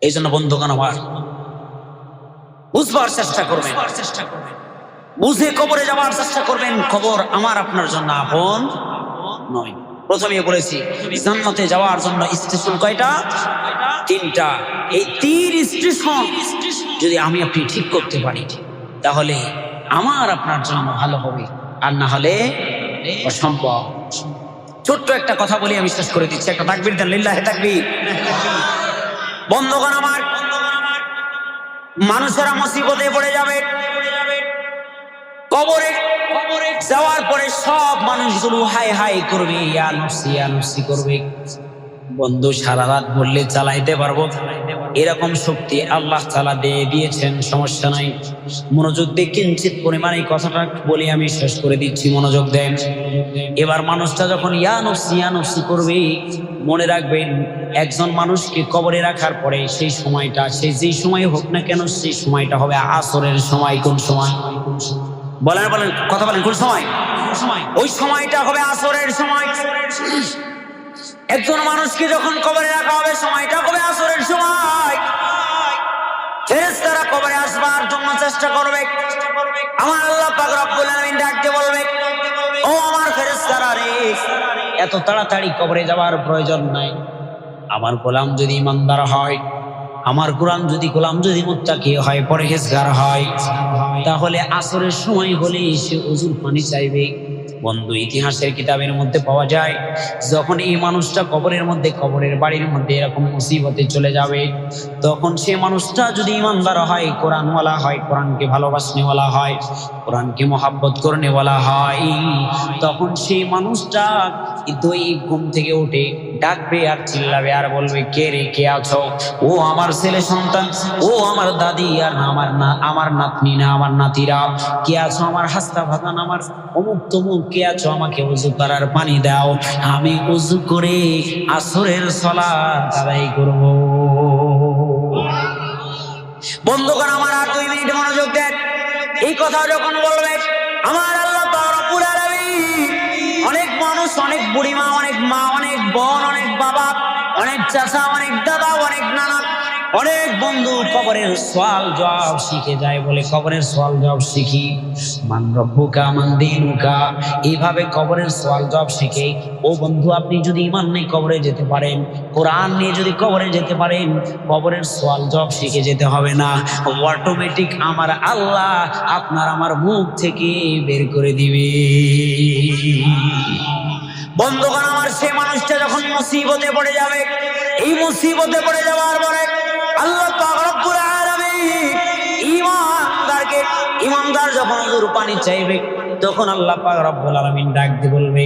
এই জন্য বন্ধুগণ আমার, বুঝবার চেষ্টা করবেন, বুঝে কবরে যাওয়ার চেষ্টা করবেন। কবর আমার আপনার জন্য আপন নয়। প্রথমে বলেছি জান্নাতে যাওয়ার জন্য স্টেশন কয়টা? 3টা। এই 3 স্টেশন যদি আমি আপনি ঠিক করতে পারি তাহলে আমার আপনার জন্য ভালো হবে, আর না হলে অসম্ভব। ছোট্ট একটা কথা বলি, আমি শেষ করে দিচ্ছি। একটা তাকবীর দেন, লিল্লাহি তাকবীর। বন্ধুগণ আমার, মানুষেরা মুসিবতে পড়ে যাবে। কবরে যাওয়ার পরে সব মানুষগুলো হাই হাই করবে, ইয়া নফসি, ইয়া নফসি করবে। বন্ধু, সারা রাত বললে চালাইতে পারবো, এরকম শক্তি আল্লাহ তাআলা দিয়ে দিয়েছেন, সমস্যা নাই। মনোযোগ দিয়ে কিঞ্চিত পরিমাণে এই কথাটা বলি, আমি শেষ করে দিচ্ছি, মনোযোগ দেন। এবার মানুষটা যখন ইয়া নফসি, ইয়া নফসি করবে, মনে রাখবেন একজন মানুষকে কবরে রাখার পরে সেই সময়টা, সেই যেই সময় হোক না কেন, সেই সময়টা হবে আসরের সময়। কোন সময়? বলেন বলেন, কথা বলেন, কোন সময়? ওই সময়টা হবে আসরের সময়। একজন মানুষকে যখন কবরে রাখা হবে, সময়টা হবে আসরের সময়। ফেরেশতারা কবরে আসবার জন্য চেষ্টা করবে। আমার আল্লাহ পাক রব্বুল আলামিন ডাকতে বলবে, ও আমার ফেরেশতারা রে, এত তাড়াতাড়ি কবরে যাওয়ার প্রয়োজন নাই। আমার গোলাম যদি ইমানদার হয়, আমার গোলাম যদি মুত্তাকি হয়, পরহেজগার হয়, তাহলে আসরের সময় হলে সে ওযুর পানি চাইবে। বন্ধু, ইতিহাসের কিতাবের মধ্যে পাওয়া যায়, যখন এই মানুষটা কবরের মধ্যে, কবরের বাড়ির মধ্যে এরকম মুসিবতে চলে যাবে, তখন সে মানুষটা যদি ইমানদার হয়, কোরআনওয়ালা হয়, কোরআনকে ভালোবাসনেওয়ালা হয়, কোরআনকে মহাব্বত করনেওয়ালা হয়, তখন সেই মানুষটা দুই ঘুম থেকে উঠে ডাকবে আর চিল্লাবে আর বলবে, কে রে, কে আছো? ও আমার ছেলে সন্তান, ও আমার দাদি, আর আমার নাতনি না, আমার নাতিরা, কে আছো? আমার হাস্তা ভাতান, আমার অমুক তমুক, কে আছো? আমাকে ওযু করার পানি দাও, আমি ওযু করে আসরের সালাত আদায় করব। বন্ধুগণ আমার, আর 2 মিনিট মনোযোগ দেন। এই কথা যখন বলবে, আমার আল্লাহ পাক রব্বুল আলামিন অনেক মানুষ, অনেক বুড়িমা, অনেক মা, অনেক বোন, অনেক বাবা, অনেক চাচা, অনেক দাদা, অনেক নানা, অনেক বন্ধু কবরের সওয়াল জবাব শিখে যায়। বলে কবরের সওয়াল জবাব শিখি, মান রব্বুকা মান দীনুকা, এইভাবে কবরের সওয়াল জবাব শিখে। ও বন্ধু, আপনি যদি ঈমান নিয়ে কবরে যেতে পারেন, কোরআন নিয়ে যদি কবরে যেতে পারেন, কবরের সওয়াল জবাব শিখে যেতে হবে না, অটোমেটিক আমার আল্লাহ আপনার আমার মুখ থেকে বের করে দিবে। বন্ধুগণ আমার, সেই মানুষটা যখন মুসিবতে পড়ে যাবে, এই মুসিবতে পড়ে যাওয়ার পরে আল্লাহ পাক রব্বুল আলামিন ইমানদার যখন ওযুর পানি চাইবে, তখন আল্লাহ পাক রব্বুল আলামিন ডাক দিয়ে বলবে,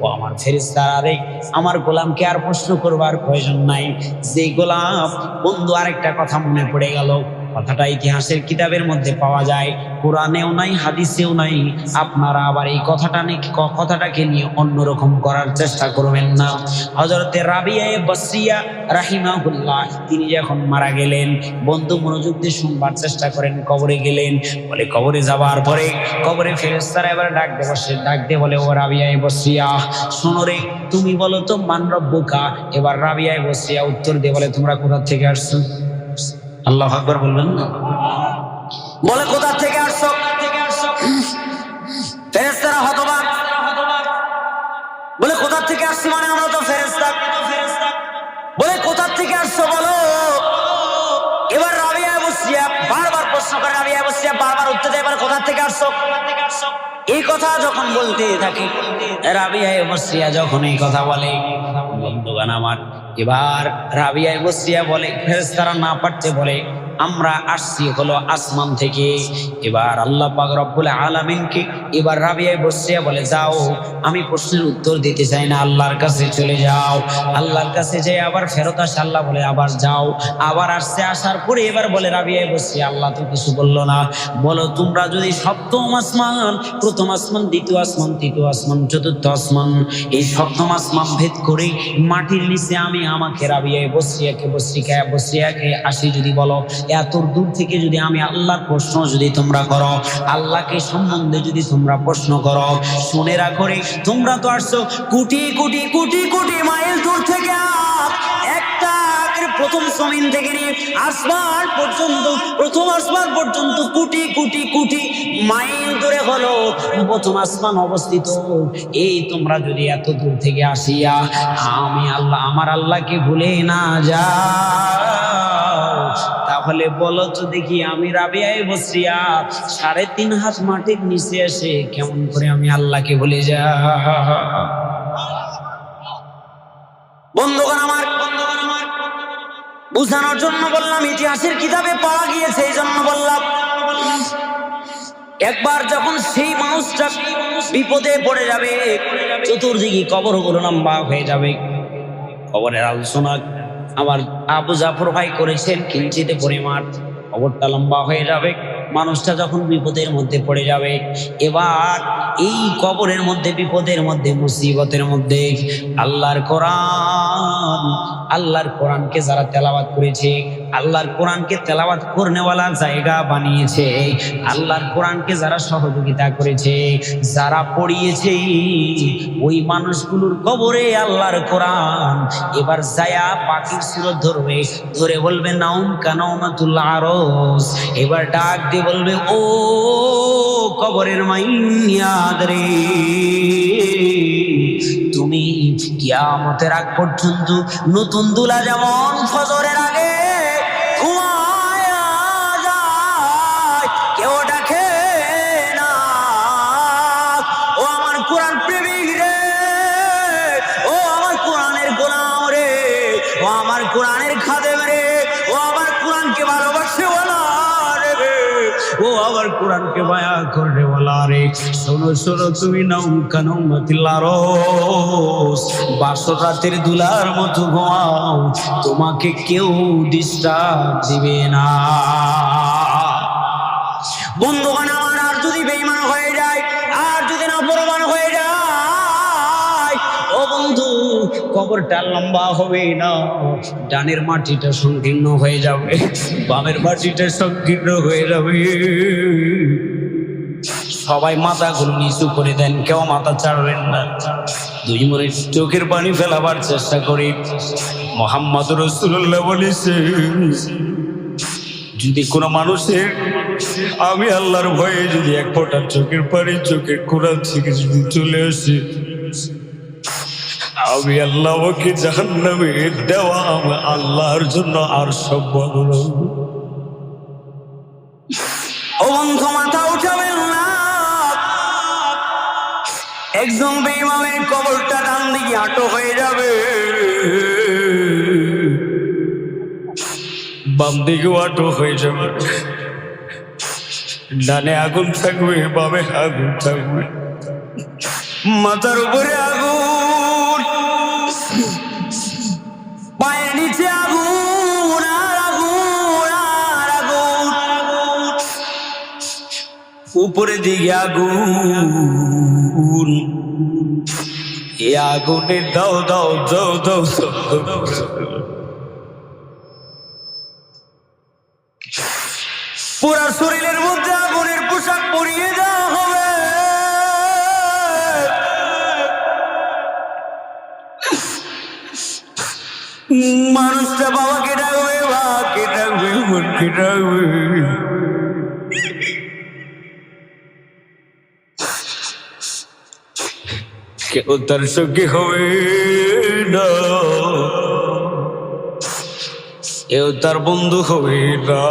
ও আমার ফেরেশতারা রে, আমার গোলামকে আর প্রশ্ন করবার প্রয়োজন নাই। যে গোলাম, বন্ধু আরেকটা কথা মনে পড়ে গেল, কথাটা ইতিহাসের কিতাবের মধ্যে পাওয়া যায়, কোরআনেও নাই, হাদিসেও নাই। আপনারা আবার এই কথাটাকে নিয়ে অন্যরকম করার চেষ্টা করবেন না। হযরতে রাবিয়া বসরিয়া রাহিমাহুল্লাহ, তিনি যখন মারা গেলেন, বন্ধু মনোযোগ দিয়ে শুনবার চেষ্টা করেন। কবরে গেলেন, বলে কবরে যাবার পরে কবরে ফেরেশতারা এবার ডাক দিয়ে বলে, ও রাবিয়া বসরিয়া, শোনো রে, তুমি বলো তো মান রব্বুকা। এবার রাবিয়া বসরিয়া উত্তর দিয়ে বলে, তোমরা কোথা থেকে আসছো? আল্লাহু আকবার বলবেন না? বলে কোথা থেকে আসছো? ফেরেশতারা হতবাক, বলে কোথা থেকে আসছি মানে আমরা তো ফেরেশতা। বলে কোথা থেকে আসছো বলো। এবার রাবিয়া বসরিয়া বারবার প্রশ্ন করে, রাবিয়া বসরিয়া বারবার উত্তর দেয়, এবার কোথা থেকে আসছো? এই কথা যখন বলতে থাকে, রাবিয়া বসরিয়া যখন এই কথা বলে, বন্ধুগণ আমার, এবার রাবিয়া বসরিয়া বলে, ফেরেশতারা না পারতে বলে, আমরা আসছি হলো আসমান থেকে। এবার আল্লাহ পাক রব্বুল আলামিনকে এবার রাবিয়া বসরিয়া বলে, যাও, আমি প্রশ্নের উত্তর দিতে চাই না, আল্লাহর কাছে চলে যাও। আল্লাহর কাছে যাই আবার ফেরত আসে। আল্লাহ বলে আবার যাও। আবার আসছে, আসার পরে এবার বলে রাবিয়া বসরিয়া, আল্লাহ তো কিছু বললো না, বলো তোমরা যদি সপ্তম আসমান, প্রথম আসমান, দ্বিতীয় আসমান, তৃতীয় আসমান, চতুর্থ আসমান, এই সপ্তম আসমান ভেদ করে মাটির নিচে আমি আমাকে রাবিয়া বসরিয়াকে আসি যদি বলো, এত দূর থেকে যদি আমি আল্লাহর প্রশ্ন যদি তোমরা করো, আল্লাহকে সম্বন্ধে যদি তোমরা প্রশ্ন করো, শুনে রাখো রে, তোমরা তো আসছো কোটি কোটি কোটি কোটি মাইল দূর থেকে, একটা প্রথম জমিন থেকে নিয়ে আসমান পর্যন্ত, প্রথম আসমান পর্যন্ত কোটি কোটি কোটি মাইল দূরে হলো প্রথম আসমান অবস্থিত। এই তোমরা যদি এত দূর থেকে আসিয়া আমি আল্লাহ, আমার আল্লাহকে ভুলে না যাও, তাহলে বলো তো দেখি, আমি রাবিয়া বসরিয়া 3.5 হাত মাটির নিচে এসে কেমন করে আমি আল্লাহকে ভুলে যা। বন্ধুগণ আমার, বুঝানোর জন্য বললাম, ইতিহাসের কিতাবে পাওয়া গিয়েছে, এই জন্য বললাম। একবার যখন সেই মানুষটা বিপদে পড়ে যাবে, চতুর্দিকে কবরগুলো লম্বা হয়ে যাবে, কবরের আলোচনা আমার আবু জাফর ভাই করেছেন কিঞ্চিতে পরিমাণ, কবরটা লম্বা হয়ে যাবে, মানুষটা যখন বিপদের মধ্যে পড়ে যাবে, এবার এই কবরের মধ্যে, বিপদের মধ্যে, মুসিবতের মধ্যে আল্লাহর কোরআন, আল্লাহর কোরআনকে যারা তেলাওয়াত করেছে, আল্লাহর কোরআনকে তেলাওয়াত করনেওয়ালা জায়গা বানিয়েছে, আল্লাহর কোরআনকে যারা সহযোগিতা করেছে, যারা পড়িয়েছে, ওই মানুষগুলোর কবরে আল্লাহর কোরআন এবার যায়া পাখির সুরত ধরবে, ধরে বলবে নাউম কানাউমাতুল আরস, এবার ডাক দিয়ে বলবে, ও কবরের মাইয়াদ রে, তুমি কিয়ামতের আগ পর্যন্ত নতুন দুলা যেমন ফজরের আগে ঘুমায়া যায়, কেউ ডাকে না, ও আমার কোরআন প্রেমিক রে, ও আমার কোরআনের গোলাম রে, ও আমার কোরআনের খাদেম রে, ও আমার কোরআনকে ভালোবাসে ওলা রে, ও আমার কোরআনকে মায়া করে ওলা রে, শোনো শোনো, তুমি নাউম কানাউমাতুল আরস, বাসর রাতের দুলার মতো ঘুমাও, তোমাকে কেউ ডিস্টার্ব দিবে না। বন্ধুগণ আমার, আর যদি বেঈমান হয়ে যায়, আর যদি নাফরমান হয়ে যায়, ও বন্ধু, কবরটা লম্বা হবে না, ডানের মাটিটা সংকীর্ণ হয়ে যাবে, বামের মাটিটা সংকীর্ণ হয়ে যাবে। সবাই মাথাগুলো নিচু করে দেন, কেউ মাথা ছাড়বেন না, 2 মিনিট চোখের পানি ফেলাবার চেষ্টা করি। মুহাম্মদ রাসূলুল্লাহ বলেছেন, যদি কোনো মানুষের আমি আল্লাহর ভয়ে যদি এক ফোঁটা চোখের পানি চোখের কোরআন থেকে যদি চলে আসে, আমি আল্লাহ ওকে জাহান্নামে দেওয়া আল্লাহর জন্য আর সব বদল। ও বন্ধু, মাথা উঠাবেন না, একদম বেঈমানের কবরটা ডান দিকে আটো হয়ে যাবে, বাম দিকে আটো হয়ে যাবে, ডানে আগুন থাকবে, বামে আগুন থাকবে, মাথার উপরে আগুন, পায়ের নিচে আগুন, আর আগুন, আর আগুন, উপরে দিকে আগুন, এই আগুনে দাও দাও দাও দাও, পুরা শরীরের মধ্যে আগুনের পোশাক পরিয়ে দেওয়া হবে, মানুষটা বাবাকে ডাকবে, বাবাকে ডাকবে, মনকে ডাকবে, কেউ তার সঙ্গে হবে না, কেউ তার বন্ধু হবে না,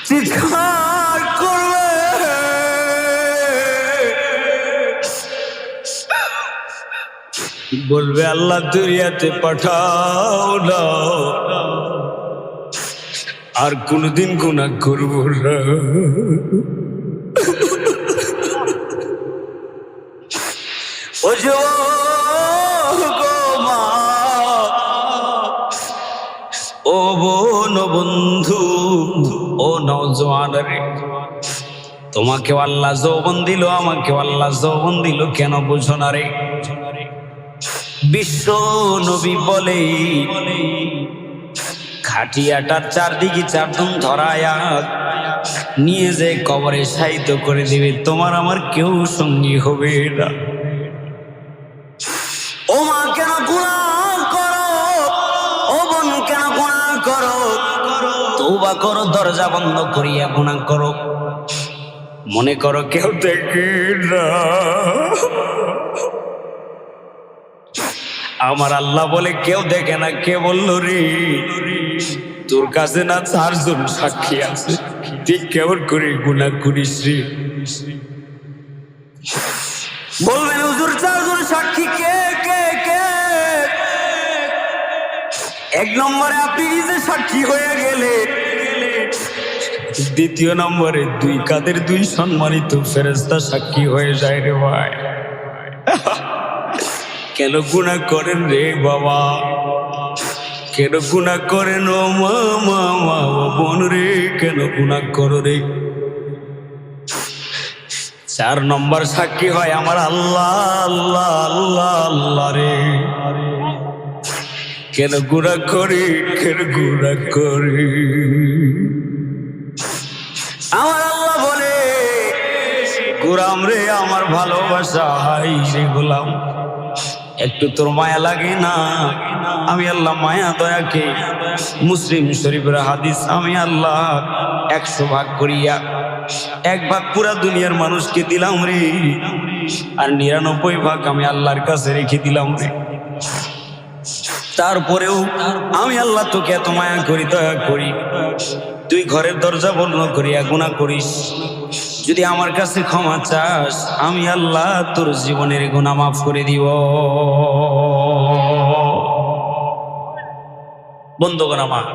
চিৎকার করবে, বলবে আল্লাহ দুনিয়াতে পাঠাও না, আর কোনদিন গুনাহ করব না। ও মা, ও বোন, বন্ধু, ও নওজোয়ান রে, তোমাকে আল্লাহ যৌবন দিল, আমাকে আল্লাহ যৌবন দিল, কেন বুঝো না রে? বিশ্ব নবী বলে খাটিয়াটার চারদিকে চারধুম ধরায়া নিয়ে যে কবরে শায়িত করে দিবে, তোমার আমার কেউ সঙ্গী হবে না। ও মা কেন গুনাহ করো, ও বোন কেন গুনাহ করো? তওবা করো, দরজা বন্ধ করিয়া গুনাহ করো, মনে করো কেউ দেখে না। আমার আল্লাহ বলে কেউ দেখে না। কে বললো রে? তোর কাছে না 4 জন সাক্ষী আছে, ঠিক কেমন করে গুনাহ করিস রে? বলবেন হুজুর 4 জন সাক্ষী কে কে কে? 1 নম্বরে আপনি নিজে সাক্ষী হয়ে গেলে, 2 নম্বরে 2 কাদের 2 সম্মানিত ফেরেশতা সাক্ষী হয়ে যায় রে ভাই। কেন গুনাহ করেন রে বাবা? কেন গুনাহ করেন ও মা, ও বোন রে, কেন গুনাহ করো রে? 4 নম্বর সাক্ষী হয় আমার আল্লাহ, আল্লাহ, আল্লাহ, আল্লাহ রে। কেন গুনাহ করি, কেন গুনাহ করি? আমার আল্লাহ বলে গোলাম রে, আমার ভালোবাসা হাই রে গোলাম, একটু তোর মায়া লাগে না? আমি আল্লাহ মায়া দয়াকে, মুসলিম শরীফের হাদিস, আমি আল্লাহ 100 ভাগ করিয়া 1 ভাগ পুরা দুনিয়ার মানুষকে দিলাম রে, আর 99 ভাগ আমি আল্লাহর কাছে রেখে দিলাম রে। তারপরেও আমি আল্লাহ তোকে এত মায়া করি, দয়া করি, তুই ঘরের দরজা বন্ধ করিয়া গুনাহ করিস, যদি আমার কাছে ক্ষমা চাস, আমি আল্লাহ তোর জীবনের গুনাহ মাফ করে দিব। বন্ধুগণ আমার,